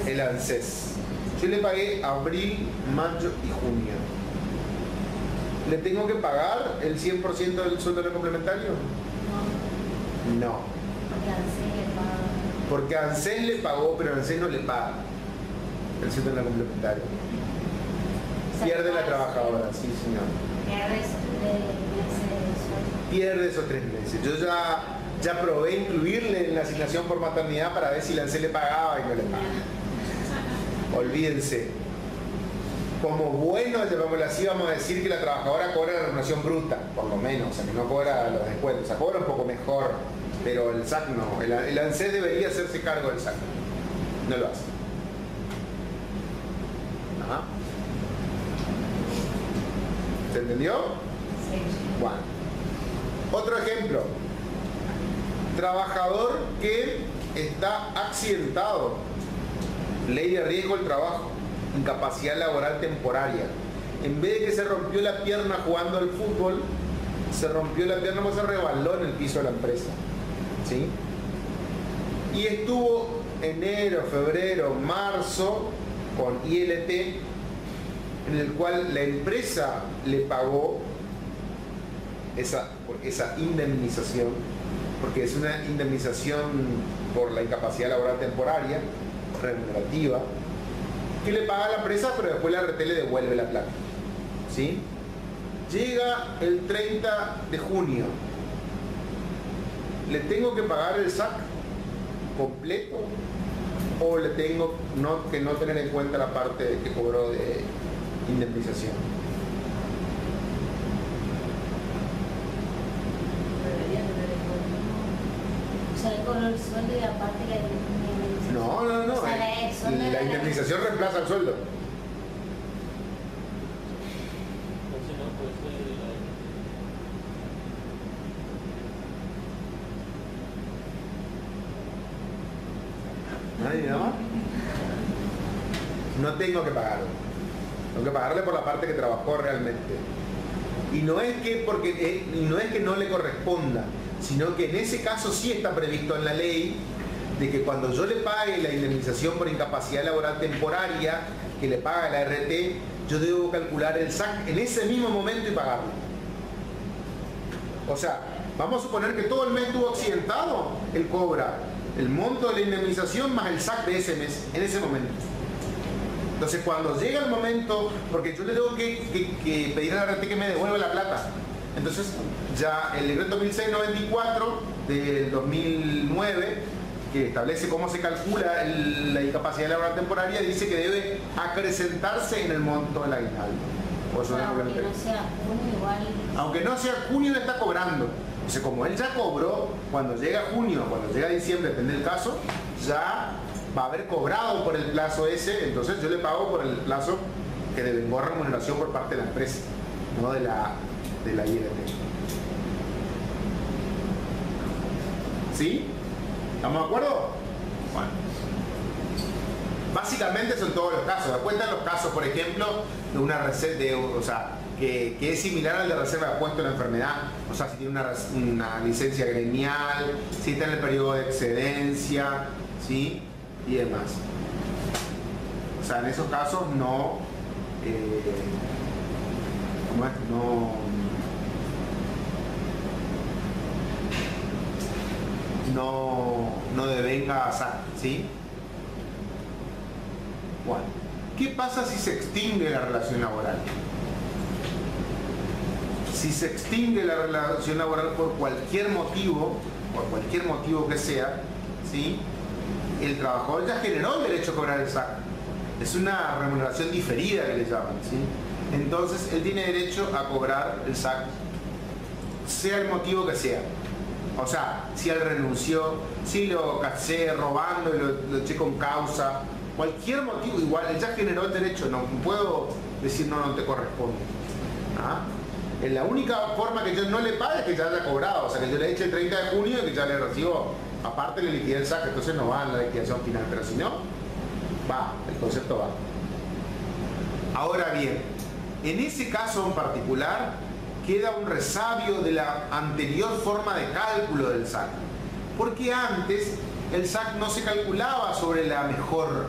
El ANSES. Yo le pagué abril, mayo y junio. ¿Le tengo que pagar el 100% del sueldo del complementario? No. Porque ANSES le pagó, pero ANSES no le paga el sueldo del complementario. Pierde la trabajadora, sí señor. Pierde esos 3 meses. Yo ya probé incluirle en la asignación por maternidad para ver si la ANSES le pagaba y no le pagaba. Olvídense. Como bueno, llamémoslo así, vamos a decir que la trabajadora cobra la remuneración bruta, por lo menos, o sea, que no cobra los descuentos, o sea, cobra un poco mejor, pero el SAC no. El ANSES debería hacerse cargo del SAC. No lo hace. Ajá. ¿Se entendió? Sí. Bueno. Otro ejemplo. Trabajador que está accidentado. Ley de riesgo del trabajo. Incapacidad laboral temporaria. En vez de que se rompió la pierna jugando al fútbol, se rompió la pierna porque se rebaló en el piso de la empresa. ¿Sí? Y estuvo enero, febrero, marzo con ILT, en el cual la empresa le pagó esa indemnización, porque es una indemnización por la incapacidad laboral temporaria, remunerativa, que le paga a la empresa, pero después la RT le devuelve la plata. ¿Sí? Llega el 30 de junio. ¿Le tengo que pagar el SAC completo? ¿O le tengo que no tener en cuenta la parte que cobró de indemnización? O sea, él cobró el sueldo y aparte la indemnización. No. O sea, La indemnización reemplaza el sueldo. Entonces no puede ser no tengo que pagarle. Tengo que pagarle por la parte que trabajó realmente. Y no es que no le corresponda, sino que en ese caso sí está previsto en la ley de que cuando yo le pague la indemnización por incapacidad laboral temporaria que le paga la RT, yo debo calcular el SAC en ese mismo momento y pagarlo. O sea, vamos a suponer que todo el mes estuvo accidentado, él cobra el monto de la indemnización más el SAC de ese mes, en ese momento. Entonces cuando llega el momento, porque yo le tengo que pedir a la RT que me devuelva la plata, entonces ya el decreto 1694 del 2009, que establece cómo se calcula la incapacidad laboral temporaria, dice que debe acrecentarse en el monto del aguinaldo. Aunque no sea junio, igual. Aunque no sea junio, le está cobrando. Entonces, como él ya cobró, cuando llega junio, cuando llega diciembre, depende del caso, ya va a haber cobrado por el plazo ese, entonces yo le pago por el plazo que devengó remuneración por parte de la empresa, no de la IRT. ¿Sí? ¿Estamos de acuerdo? Bueno. Básicamente son todos los casos. Después están los casos, por ejemplo, de una reserva, que es similar al de reserva de puesto en la enfermedad. O sea, si tiene una licencia gremial, si está en el periodo de excedencia, ¿sí? Y demás. O sea, en esos casos no... ¿cómo es? No devenga SAC, ¿sí? Bueno, ¿qué pasa si se extingue la relación laboral? Si se extingue la relación laboral por cualquier motivo que sea, ¿sí? El trabajador ya generó el derecho a cobrar el SAC. Es una remuneración diferida que le llaman, ¿sí? Entonces, él tiene derecho a cobrar el SAC, sea el motivo que sea. O sea, si él renunció, si lo caché robando y lo eché con causa, cualquier motivo, igual, él ya generó el derecho, no puedo decir no te corresponde. ¿Ah? La única forma que yo no le pague es que ya haya cobrado, o sea, que yo le eche el 30 de junio y que ya le recibo, aparte le liquidé el SAC, entonces no va en la liquidación final, pero si no, va, el concepto va. Ahora bien, en ese caso en particular, queda un resabio de la anterior forma de cálculo del SAC. Porque antes el SAC no se calculaba sobre la mejor,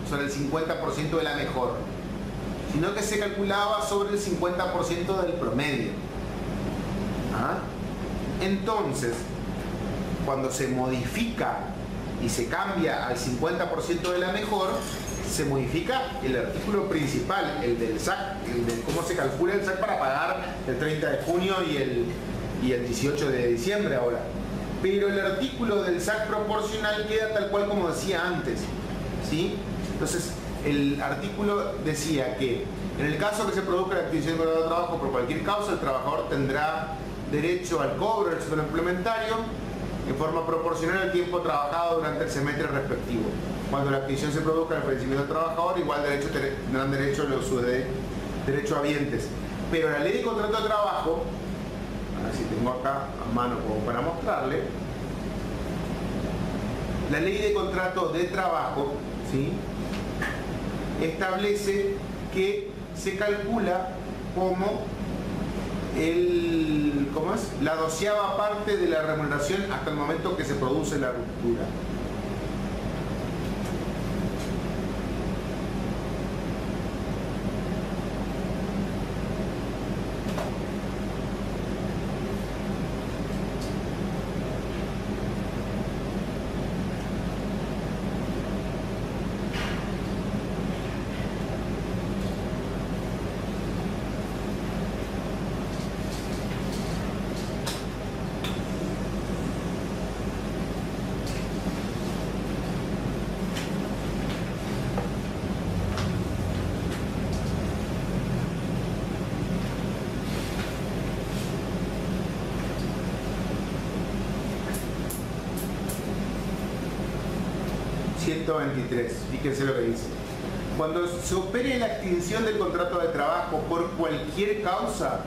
sobre el 50% de la mejor, sino que se calculaba sobre el 50% del promedio. ¿Ah? Entonces, cuando se modifica y se cambia al 50% de la mejor, se modifica el artículo principal, el del SAC, el de cómo se calcula el SAC para pagar el 30 de junio y el 18 de diciembre ahora. Pero el artículo del SAC proporcional queda tal cual como decía antes, ¿sí? Entonces, el artículo decía que en el caso que se produzca la extinción del contrato de trabajo por cualquier causa, el trabajador tendrá derecho al cobro del sueldo complementario en forma proporcional al tiempo trabajado durante el semestre respectivo. Cuando la extinción se produzca en el fallecimiento del trabajador, igual tendrán derecho los derechohabientes. Pero la ley de contrato de trabajo, a ver si tengo acá a mano como para mostrarle, la ley de contrato de trabajo, ¿sí?, establece que se calcula como la 12ª parte de la remuneración hasta el momento que se produce la ruptura. Fíjense lo que dice. Cuando se opere la extinción del contrato de trabajo por cualquier causa,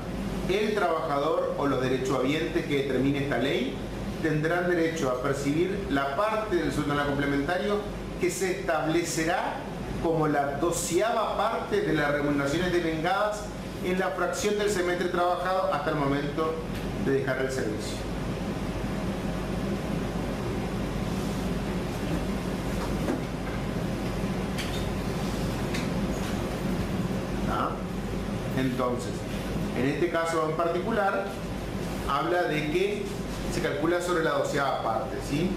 el trabajador o los derechohabientes que determine esta ley tendrán derecho a percibir la parte del sueldo complementario que se establecerá como la 12ª parte de las remuneraciones devengadas en la fracción del semestre trabajado hasta el momento de dejar el servicio. ¿Ah? Entonces, en este caso en particular, habla de que se calcula sobre la 12ª parte, ¿sí?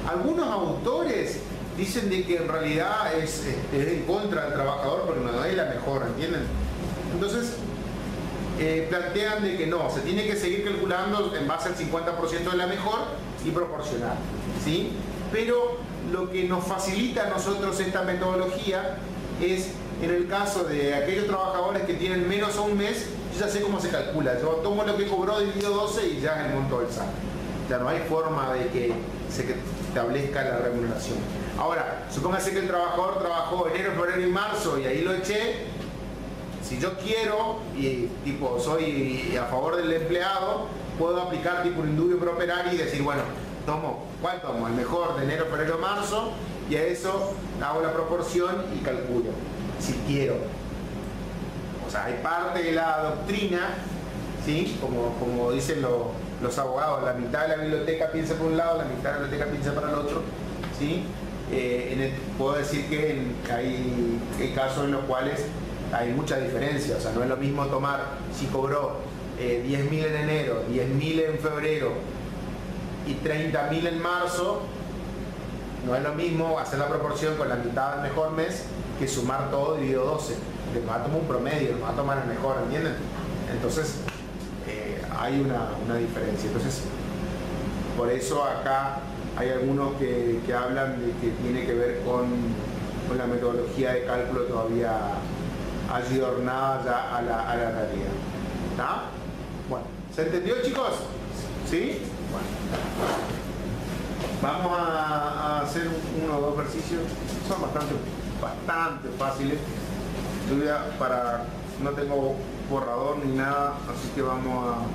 Algunos autores dicen de que en realidad es en contra del trabajador porque no es la mejor, ¿entienden? Entonces, plantean de que no, se tiene que seguir calculando en base al 50% de la mejor y proporcional, ¿sí? Pero lo que nos facilita a nosotros esta metodología es, en el caso de aquellos trabajadores que tienen menos a un mes, yo ya sé cómo se calcula. Yo tomo lo que cobró, dividido 12 y ya es el monto del salario. Ya no hay forma de que se establezca la remuneración. Ahora, supóngase que el trabajador trabajó enero, febrero y marzo y ahí lo eché. Si yo quiero y tipo soy a favor del empleado, puedo aplicar tipo un indubio pro operario y decir, bueno, ¿cuál tomo? El mejor de enero, febrero, marzo, y a eso hago la proporción y calculo, si quiero. O sea, hay parte de la doctrina, ¿sí? Como dicen los abogados, la mitad de la biblioteca piensa por un lado, la mitad de la biblioteca piensa para el otro, ¿sí? Puedo decir que hay casos en los cuales hay mucha diferencia. O sea, no es lo mismo tomar, si cobró 10.000 en enero, 10.000 en febrero y 30.000 en marzo, no es lo mismo hacer la proporción con la mitad del mejor mes que sumar todo dividido 12, porque nos va a tomar un promedio, nos va a tomar el mejor, ¿entienden? Entonces hay una diferencia. Entonces, por eso acá hay algunos que hablan de que tiene que ver con la metodología de cálculo todavía ayornada ya a la realidad. ¿Está? Bueno, ¿se entendió, chicos? ¿Sí? Bueno. Vamos a hacer uno o dos ejercicios. Son bastante fáciles. No tengo borrador ni nada, así que vamos a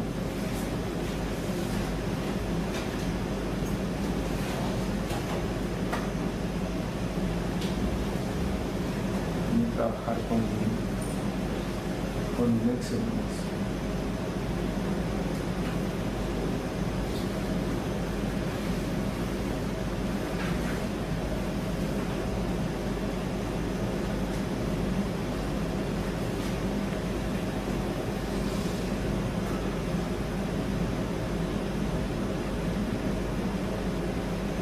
trabajar con Excel.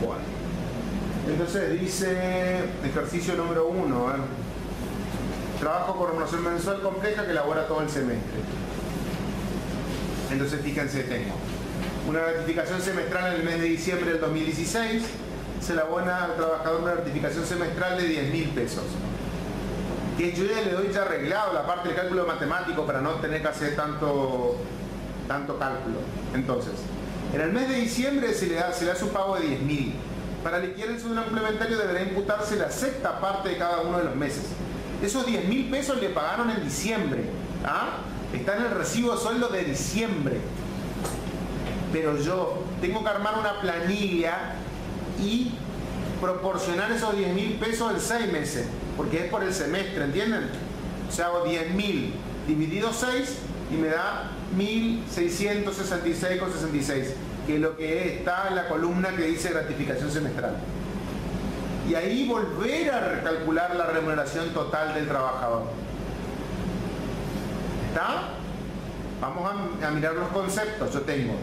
Bueno, entonces dice ejercicio número 1, trabajo con remuneración mensual compleja que elabora todo el semestre. Entonces fíjense, tengo una gratificación semestral en el mes de diciembre del 2016, se le abona al trabajador una gratificación semestral de 10.000 pesos. Que yo ya le doy ya arreglado la parte del cálculo matemático para no tener que hacer tanto cálculo. Entonces, en el mes de diciembre se le hace un pago de 10.000. Para liquidar el sueldo complementario deberá imputarse la sexta parte de cada uno de los meses. Esos 10.000 pesos le pagaron en diciembre. ¿Ah? Está en el recibo de sueldo de diciembre. Pero yo tengo que armar una planilla y proporcionar esos 10.000 pesos en 6 meses. Porque es por el semestre, ¿entienden? O sea, hago 10.000 dividido 6 y me da 1.666,66. Que es lo que está en la columna que dice gratificación semestral. Y ahí volver a recalcular la remuneración total del trabajador. ¿Está? Vamos a mirar los conceptos. Yo tengo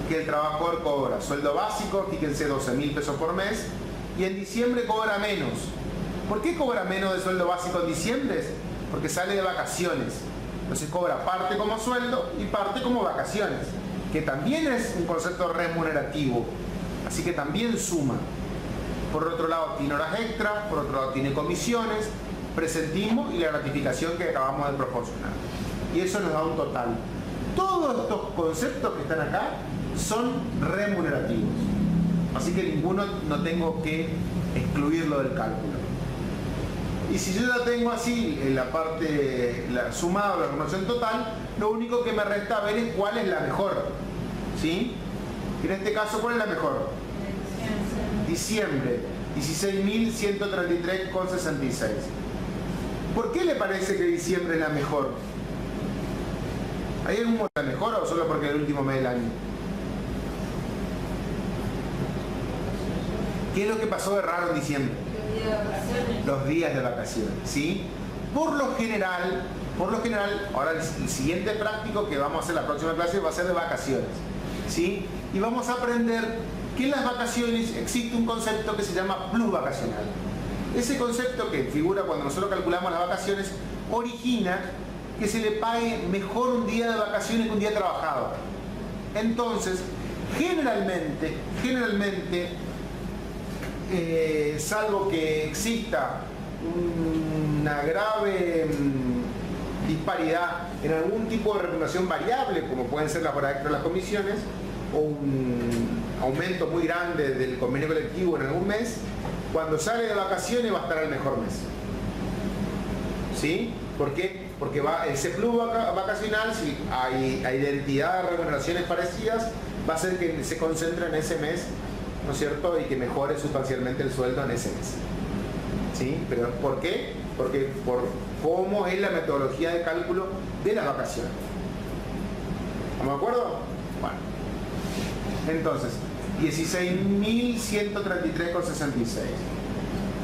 que el trabajador cobra sueldo básico, fíjense, 12.000 pesos por mes, y en diciembre cobra menos. ¿Por qué cobra menos de sueldo básico en diciembre? Porque sale de vacaciones. Entonces cobra parte como sueldo y parte como vacaciones, que también es un concepto remunerativo, así que también suma. Por otro lado tiene horas extra, por otro lado tiene comisiones, presentismo y la gratificación que acabamos de proporcionar. Y eso nos da un total. Todos estos conceptos que están acá son remunerativos. Así que ninguno no tengo que excluirlo del cálculo. Y si yo ya tengo así en la parte, la sumada o la remuneración total, lo único que me resta ver es cuál es la mejor. ¿Sí? En este caso, ¿cuál es la mejor? Diciembre. 16.133,66. ¿Por qué le parece que diciembre es la mejor? ¿Hay algún motivo de mejora o solo porque es el último mes del año? ¿Qué es lo que pasó de raro en diciembre? Los días de vacaciones, ¿sí? Por lo general, ahora el siguiente práctico que vamos a hacer la próxima clase va a ser de vacaciones, ¿sí? Y vamos a aprender que en las vacaciones existe un concepto que se llama plus vacacional. Ese concepto que figura cuando nosotros calculamos las vacaciones origina que se le pague mejor un día de vacaciones que un día trabajado. Entonces, generalmente, salvo que exista una grave disparidad en algún tipo de remuneración variable, como pueden ser las horas extra de las comisiones, o un aumento muy grande del convenio colectivo en algún mes, cuando sale de vacaciones va a estar el mejor mes. ¿Sí? ¿Por qué? Porque ese plus vacacional, si hay identidad de remuneraciones parecidas, va a hacer que se concentre en ese mes, ¿no es cierto? Y que mejore sustancialmente el sueldo en ese mes. ¿Sí? ¿Pero por qué? Porque por cómo es la metodología de cálculo de las vacaciones. ¿Estamos de acuerdo? Bueno. Entonces, 16.133,66.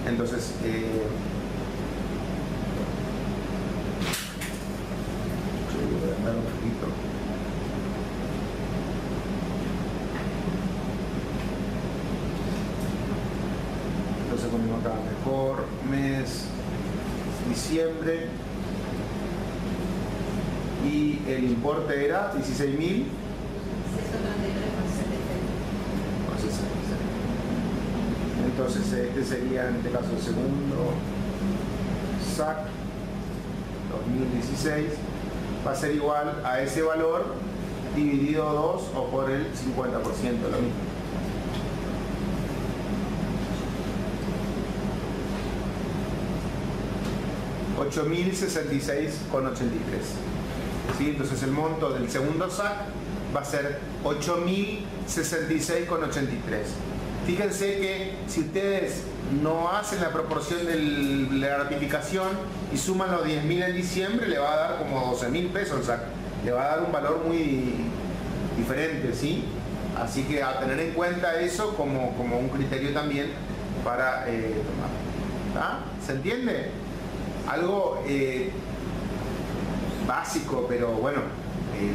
Entonces, voy a andar un poquito. Entonces ponemos acá mejor mes, diciembre, y el importe era 16.000. Entonces este sería en este caso el segundo SAC 2016, va a ser igual a ese valor dividido 2 o por el 50%, lo mismo. $8.066,83. ¿Sí? Entonces el monto del segundo SAC va a ser $8.066,83. Fíjense que si ustedes no hacen la proporción de la ratificación y suman los 10.000 en diciembre, le va a dar como 12.000 pesos el SAC. Le va a dar un valor muy diferente, ¿sí? Así que a tener en cuenta eso como un criterio también para tomar. ¿Tá? ¿Se entiende? Algo básico, pero bueno,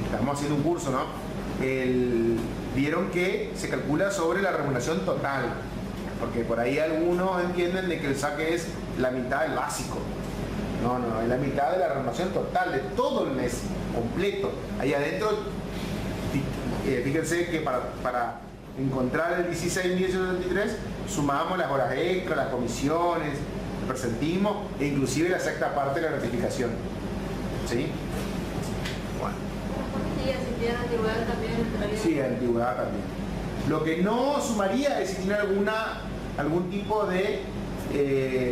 estamos haciendo un curso, ¿no? Vieron que se calcula sobre la remuneración total, porque por ahí algunos entienden de que el saque es la mitad del básico. No, es la mitad de la remuneración total de todo el mes completo. Ahí adentro, fíjense que para encontrar el 16.133 sumamos las horas extra, las comisiones, el presentismo e inclusive la sexta parte de la gratificación. ¿Sí? Bueno. Y si tiene antigüedad también entraría. Sí, antigüedad también. Lo que no sumaría es si tiene algún tipo de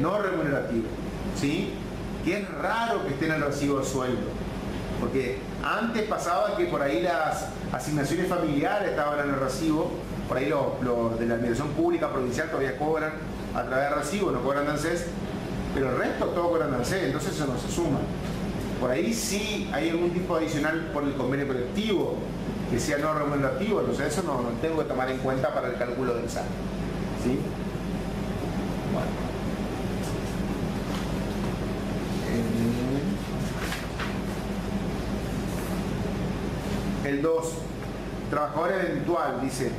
no remunerativo, ¿sí? Que es raro que esté en el recibo de sueldo, porque antes pasaba que por ahí las asignaciones familiares estaban en el recibo, por ahí los de la administración pública provincial todavía cobran a través de recibo, no cobran de ANSES, pero el resto todo cobran de ANSES, entonces eso no se suma. Por ahí sí hay algún tipo adicional por el convenio colectivo que sea no remunerativo, entonces eso no tengo que tomar en cuenta para el cálculo del SAC. ¿Sí? Bueno. El 2, trabajador eventual, dice,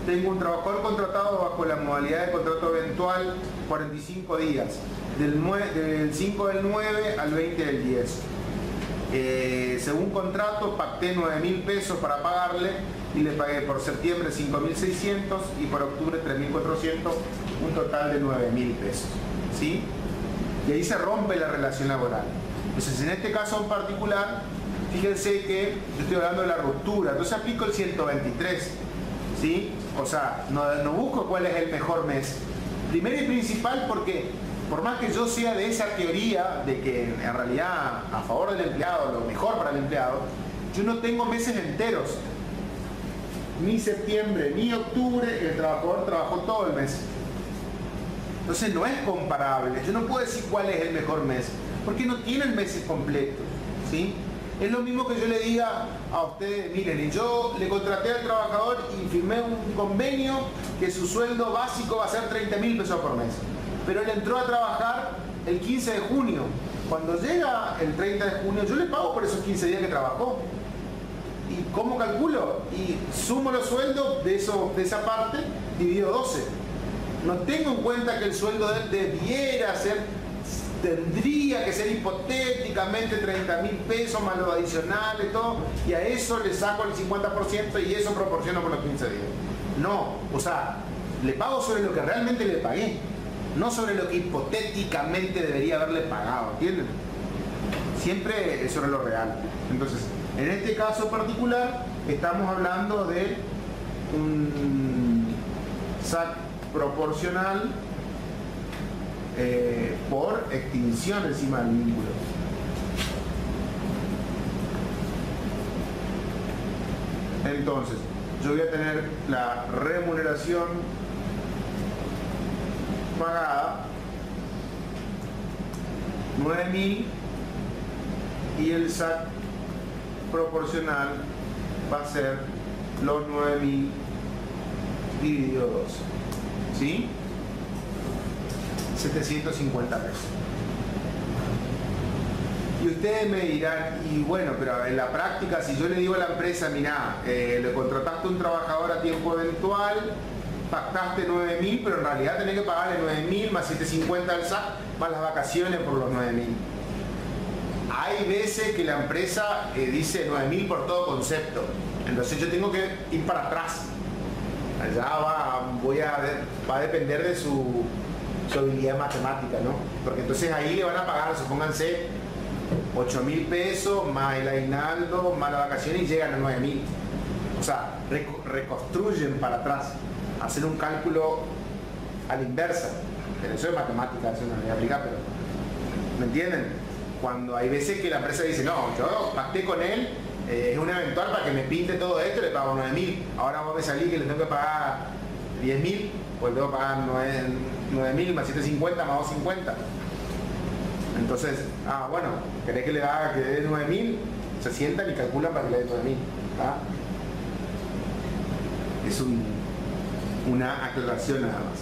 tengo un trabajador contratado bajo la modalidad de contrato eventual 45 días, del 5 del 9 al 20 del 10. Según contrato pacté 9.000 pesos para pagarle y le pagué por septiembre 5.600 y por octubre 3.400, un total de 9.000 pesos. ¿Sí? Y ahí se rompe la relación laboral. Entonces en este caso en particular, fíjense que yo estoy hablando de la ruptura, entonces aplico el 123. ¿Sí? O sea, no busco cuál es el mejor mes. Primero y principal porque por más que yo sea de esa teoría de que en realidad a favor del empleado, lo mejor para el empleado, yo no tengo meses enteros. Ni septiembre, ni octubre, el trabajador trabajó todo el mes. Entonces no es comparable. Yo no puedo decir cuál es el mejor mes, porque no tienen meses completos, ¿sí? Es lo mismo que yo le diga a ustedes, miren, yo le contraté al trabajador y firmé un convenio que su sueldo básico va a ser 30.000 pesos por mes. Pero él entró a trabajar el 15 de junio. Cuando llega el 30 de junio, yo le pago por esos 15 días que trabajó. ¿Y cómo calculo? Y sumo los sueldos de esa parte, dividido 12. No tengo en cuenta que el sueldo de él debiera ser, tendría que ser hipotéticamente 30.000 pesos más los adicionales, todo, y a eso le saco el 50% y eso proporciono por los 15 días. No, o sea, le pago sobre lo que realmente le pagué, no sobre lo que hipotéticamente debería haberle pagado, ¿entienden? Siempre es sobre lo real. Entonces, en este caso particular, estamos hablando de un SAC proporcional por extinción encima del vínculo. Entonces, yo voy a tener la remuneración pagada 9.000 y el SAC proporcional va a ser los 9.000 dividido 12, ¿sí? 750 pesos. Y ustedes me dirán, y bueno, pero en la práctica, si yo le digo a la empresa, mirá, le contrataste un trabajador a tiempo eventual, pactaste 9.000, pero en realidad tenés que pagarle 9.000 más 750 al SAC, más las vacaciones por los 9.000. Hay veces que la empresa dice 9.000 por todo concepto, entonces yo tengo que ir para atrás. Allá va a depender de su habilidad matemática, ¿no? Porque entonces ahí le van a pagar, supónganse, 8.000 pesos más el aguinaldo, más las vacaciones y llegan a 9.000. O sea, reconstruyen para atrás, hacer un cálculo a la inversa. Pero eso es matemática, eso no me aplica, pero ¿me entienden? Cuando hay veces que la empresa dice, no, yo pacté con él, es un eventual para que me pinte todo esto, le pago 9.000. Ahora vos me salí que le tengo que pagar 10.000, pues le tengo que pagar 9.000 más 750 más 250. Entonces, bueno, querés que le haga que dé 9.000, se sientan y calculan para que le dé 9.000. Es una aclaración nada más.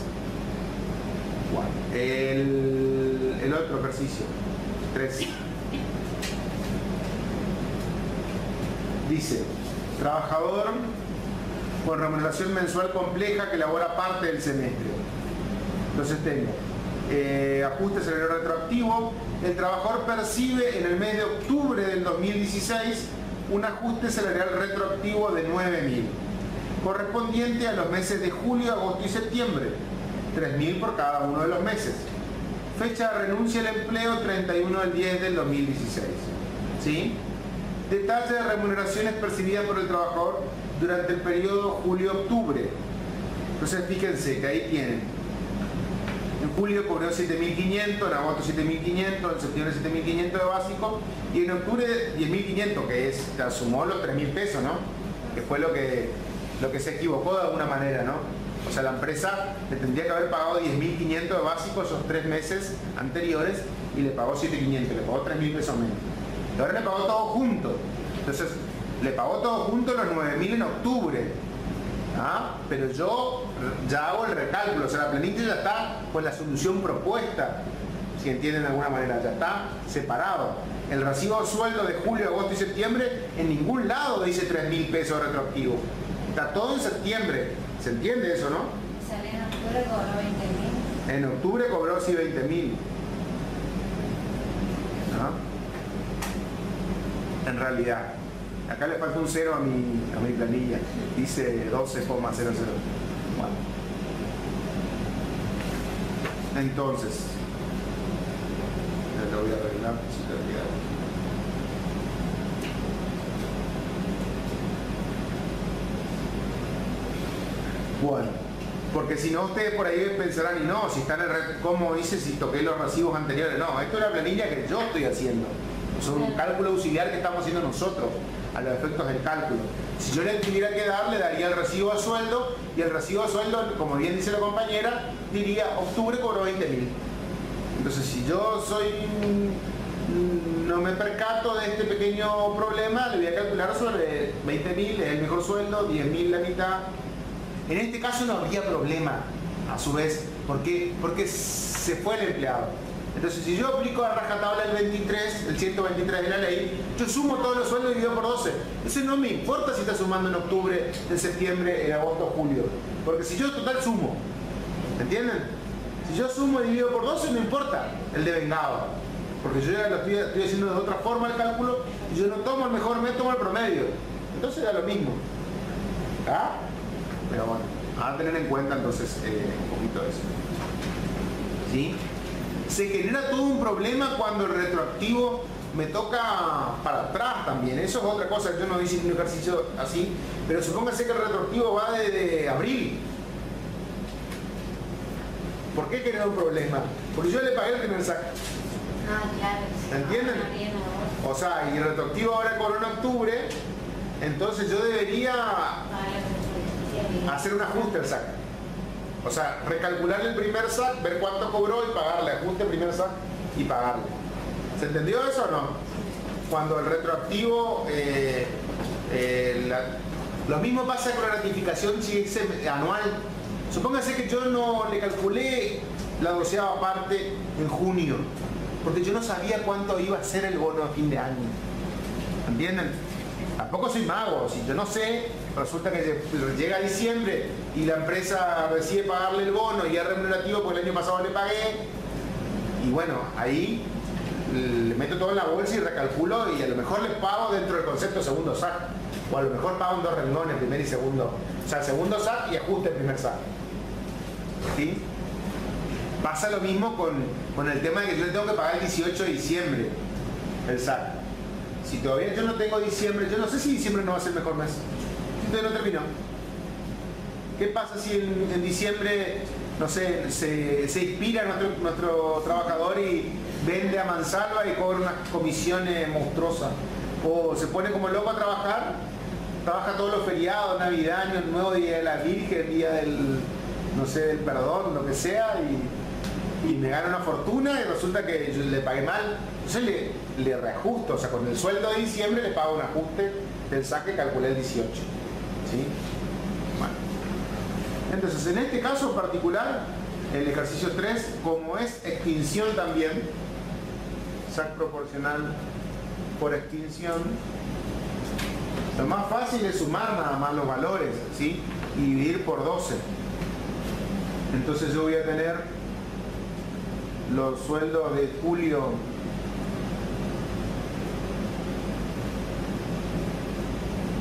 Bueno, el otro ejercicio 3 dice: trabajador con remuneración mensual compleja que labora parte del semestre. Entonces tengo ajuste salarial retroactivo. El trabajador percibe en el mes de octubre del 2016 un ajuste salarial retroactivo de 9.000, correspondiente a los meses de julio, agosto y septiembre, 3.000 por cada uno de los meses. Fecha de renuncia al empleo 31 del 10 del 2016. ¿Sí? Detalle de remuneraciones percibidas por el trabajador durante el periodo julio-octubre. Entonces fíjense que ahí tienen: en julio cobró 7.500, en agosto 7.500, en septiembre 7.500 de básico y en octubre 10.500, que es, te sumó los 3.000 pesos, ¿no? Que fue lo que se equivocó de alguna manera, ¿no? O sea, la empresa le tendría que haber pagado 10.500 de básico esos 3 meses anteriores y le pagó 7.500, le pagó 3.000 pesos menos. Y ahora le pagó todo junto. Entonces, le pagó todo junto los 9.000 en octubre. Pero yo ya hago el recálculo, o sea, la planilla ya está con la solución propuesta, si entienden de alguna manera, ya está separado. El recibo de sueldo de julio, agosto y septiembre en ningún lado dice 3.000 pesos retroactivos. Está todo en septiembre. ¿Se entiende eso, no? Sale en octubre, cobró 20.000. En octubre cobró sí 20.000. En realidad. Acá le falta un 0 a mi planilla. Dice 12,00. Bueno. Entonces, ya lo voy a arreglar. Bueno, porque si no ustedes por ahí pensarán, y no, si están en ¿cómo dice si toqué los recibos anteriores? No, esto es la planilla que yo estoy haciendo. Es un cálculo auxiliar que estamos haciendo nosotros. a los efectos del cálculo. Si yo le tuviera que dar, le daría el recibo de sueldo, y el recibo de sueldo, como bien dice la compañera, diría octubre cobró 20.000. Entonces, si yo no me percato de este pequeño problema, le voy a calcular sobre 20.000, es el mejor sueldo, 10.000 la mitad. En este caso no habría problema, a su vez, porque se fue el empleado. Entonces, si yo aplico a rajatabla el 123 de la ley, yo sumo todos los sueldos dividido por 12. Entonces no me importa si está sumando en octubre, en septiembre, en agosto, julio. Porque si yo total sumo, ¿entienden? Si yo sumo dividido por 12, no importa el devengado. Porque yo ya lo estoy haciendo de otra forma el cálculo, y yo no tomo el mejor mes, tomo el promedio. Entonces era lo mismo. ¿Ah? Pero bueno, a tener en cuenta entonces un poquito eso. ¿Sí? Se genera todo un problema cuando el retroactivo me toca para atrás también. Eso es otra cosa, yo no hice un ejercicio así, pero supóngase que el retroactivo va desde abril. ¿Por qué genera un problema? Porque yo le pagué el primer saque. Ah, claro. ¿Entienden? O sea, y el retroactivo ahora cobró en octubre, entonces yo debería hacer un ajuste al saque. O sea, recalcular el primer SAC, ver cuánto cobró y pagarle, ajuste el primer SAC y pagarle. ¿Se entendió eso o no? Cuando el retroactivo, lo mismo pasa con la ratificación si es anual. Supóngase que yo no le calculé la 12ª parte en junio, porque yo no sabía cuánto iba a ser el bono a fin de año. ¿Entienden? Tampoco soy mago, si yo no sé, resulta que llega diciembre y la empresa decide pagarle el bono y es remunerativo porque el año pasado le pagué, y bueno, ahí le meto todo en la bolsa y recalculo, y a lo mejor le pago dentro del concepto segundo SAC, o a lo mejor pago en 2 renglones, primer y segundo, o sea, segundo SAC y ajuste el primer SAC. ¿Sí? Pasa lo mismo con el tema de que yo le tengo que pagar el 18 de diciembre el SAC. Si todavía yo no tengo diciembre, yo no sé si diciembre no va a ser el mejor mes. Entonces no terminó. ¿Qué pasa si en diciembre, no sé, se inspira nuestro trabajador y vende a mansalva y cobra unas comisiones monstruosas? O se pone como loco a trabajar, trabaja todos los feriados, Navidad, Año Nuevo, Día de la Virgen, Día del, no sé, del perdón, lo que sea, y me gana una fortuna y resulta que yo le pagué mal. Entonces le reajusto, o sea, con el sueldo de diciembre le pago un ajuste del saque, calculé el 18. ¿Sí? Bueno. Entonces, en este caso en particular, el ejercicio 3, como es extinción también, SAC proporcional por extinción, lo más fácil es sumar nada más los valores, ¿sí? Y dividir por 12. Entonces yo voy a tener los sueldos de julio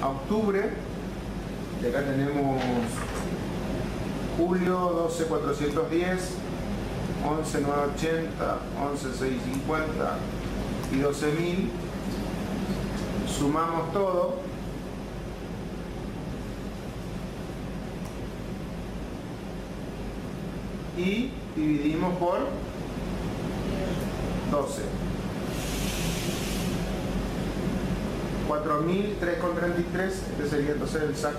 a octubre, y acá tenemos julio 12.410, 11.980, 11.650 y 12.000. Sumamos todo y dividimos por 12. 4.003,33, este sería entonces el SAC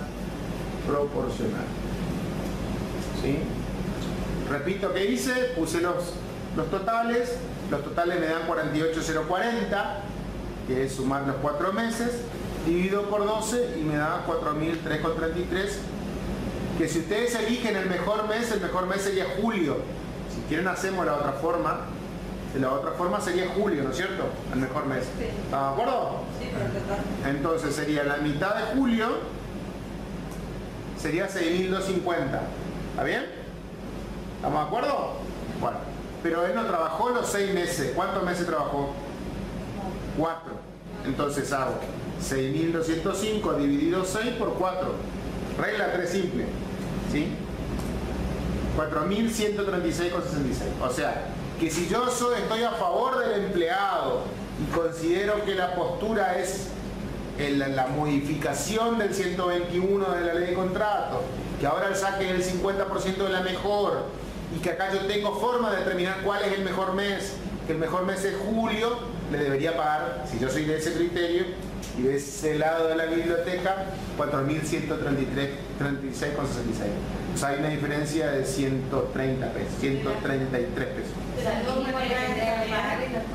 proporcional. ¿Sí? Repito que hice, puse los totales me dan 48.040, que es sumar los 4 meses, dividido por 12 y me da 4.003,33, que si ustedes eligen el mejor mes sería julio. Si quieren hacemos la otra forma. La otra forma sería julio, ¿no es cierto? El mejor mes. Sí. ¿Estamos de acuerdo? Sí, perfecto. Entonces sería la mitad de julio, sería 6.250. ¿Está bien? ¿Estamos de acuerdo? Bueno, pero él no trabajó los 6 meses. ¿Cuántos meses trabajó? 4. Entonces hago 6.205 dividido 6 por 4. Regla 3 simple. ¿Sí? 4.136,66. O sea, que si yo estoy a favor del empleado y considero que la postura es la modificación del 121 de la ley de contrato, que ahora el saque es el 50% de la mejor, y que acá yo tengo forma de determinar cuál es el mejor mes, que el mejor mes es julio, le debería pagar, si yo soy de ese criterio y de ese lado de la biblioteca, 4.136,66. O sea, hay una diferencia de 130 pesos, 133 pesos. O sea, el mínimo le tendría que pagar es los 4.000.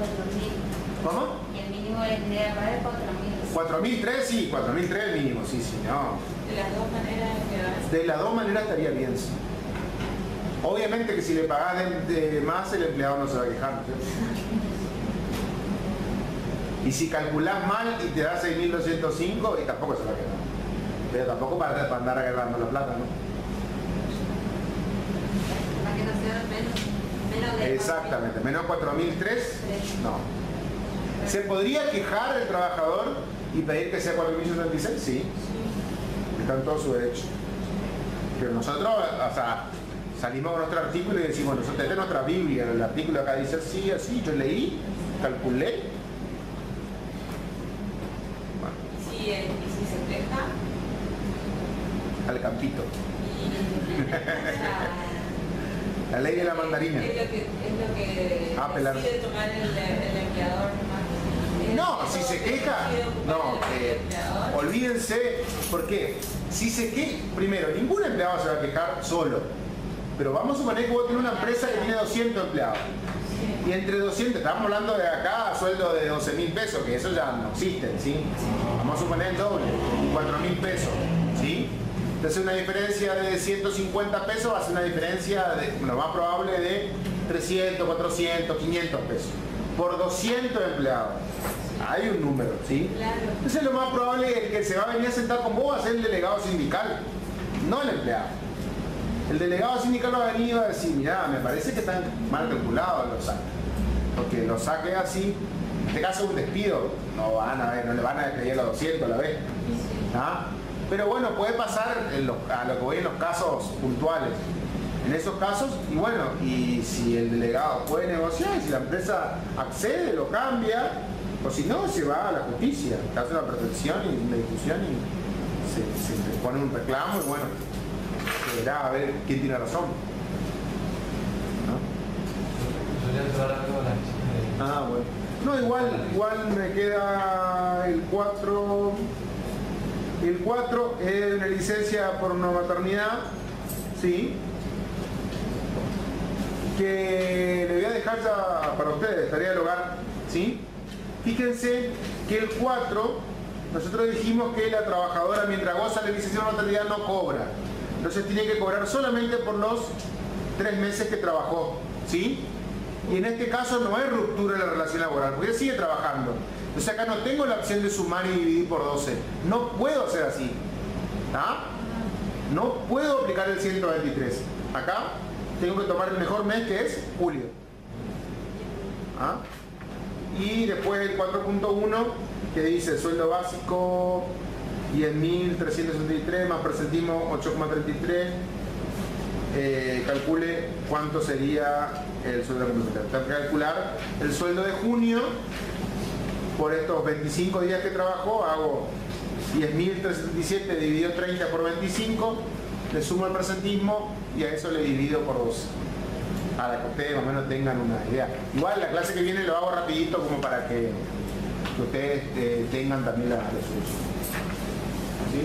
¿Cómo? Y el mínimo le tendría que pagar es 4.000. 4.003, sí, 4.003 el mínimo, sí, no. De las dos maneras que das. De las dos maneras estaría bien, sí. Obviamente que si le pagás de más, el empleado no se va a quejar, ¿no es cierto? Y si calculás mal y te da 6.205, y tampoco se va a quejar. Pero tampoco para andar agarrando la plata, ¿no? Para que no sea menos de... Exactamente, menos 4.003, no. ¿Se podría quejar el trabajador y pedir que sea 4.136? Sí. Está en todo su derecho. Pero nosotros, o sea, salimos con nuestro artículo y decimos, nosotros tenemos nuestra Biblia, el artículo acá dice así, así, yo leí, calculé. Bueno, Y si se queja, al campito. y, La ley de la mandarina. Es lo que Apelar. decide tomar el empleador más. No, si se queja, no, olvídense, ¿por qué? Si se queja, primero, ningún empleado se va a quejar solo, pero vamos a suponer que vos tenés una empresa que tiene 200 empleados, y entre 200, estamos hablando de acá, sueldo de 12.000 pesos, que eso ya no existen, ¿sí? Vamos a suponer el doble, 4.000 pesos, ¿sí? Entonces una diferencia de 150 pesos va a ser una diferencia, lo más probable, de 300, 400, 500 pesos. Por 200 empleados. Hay un número, ¿sí? Claro. Entonces lo más probable es que se va a venir a sentar con vos va a ser el delegado sindical, no el empleado. El delegado sindical va a venir y va a decir, mirá, me parece que están mal calculados los saques. Porque los saques así, en este caso un despido, no le van a despedir a los 200 a la vez. ¿Ah? Pero bueno, puede pasar a lo que voy en los casos puntuales. En esos casos, y bueno, y si el delegado puede negociar, y si la empresa accede, lo cambia, o si no, se va a la justicia, hace una pretensión y una discusión y se pone un reclamo y bueno, se verá a ver quién tiene razón. ¿No? Ah, bueno. No, igual me queda el 4. El 4 es una licencia por una maternidad, ¿sí? Que le voy a dejar ya para ustedes, tarea del hogar, ¿sí? Fíjense que el 4, nosotros dijimos que la trabajadora mientras goza de licencia de maternidad no cobra. Entonces tiene que cobrar solamente por los 3 meses que trabajó, ¿sí? Y en este caso no hay ruptura de la relación laboral, porque ella sigue trabajando. Entonces acá no tengo la opción de sumar y dividir por 12. No puedo hacer así. ¿Ah? No puedo aplicar el 123. Acá tengo que tomar el mejor mes, que es julio. ¿Ah? Y después el 4.1 que dice sueldo básico 10.363 más presentismo 8,33. Calcule cuánto sería el sueldo complementario. Tengo que calcular el sueldo de junio por estos 25 días que trabajó. Hago 10.377 dividido 30 por 25, le sumo el presentismo y a eso le divido por 12, para que ustedes más o menos tengan una idea. Igual la clase que viene lo hago rapidito como para que ustedes tengan también la solución. ¿Sí?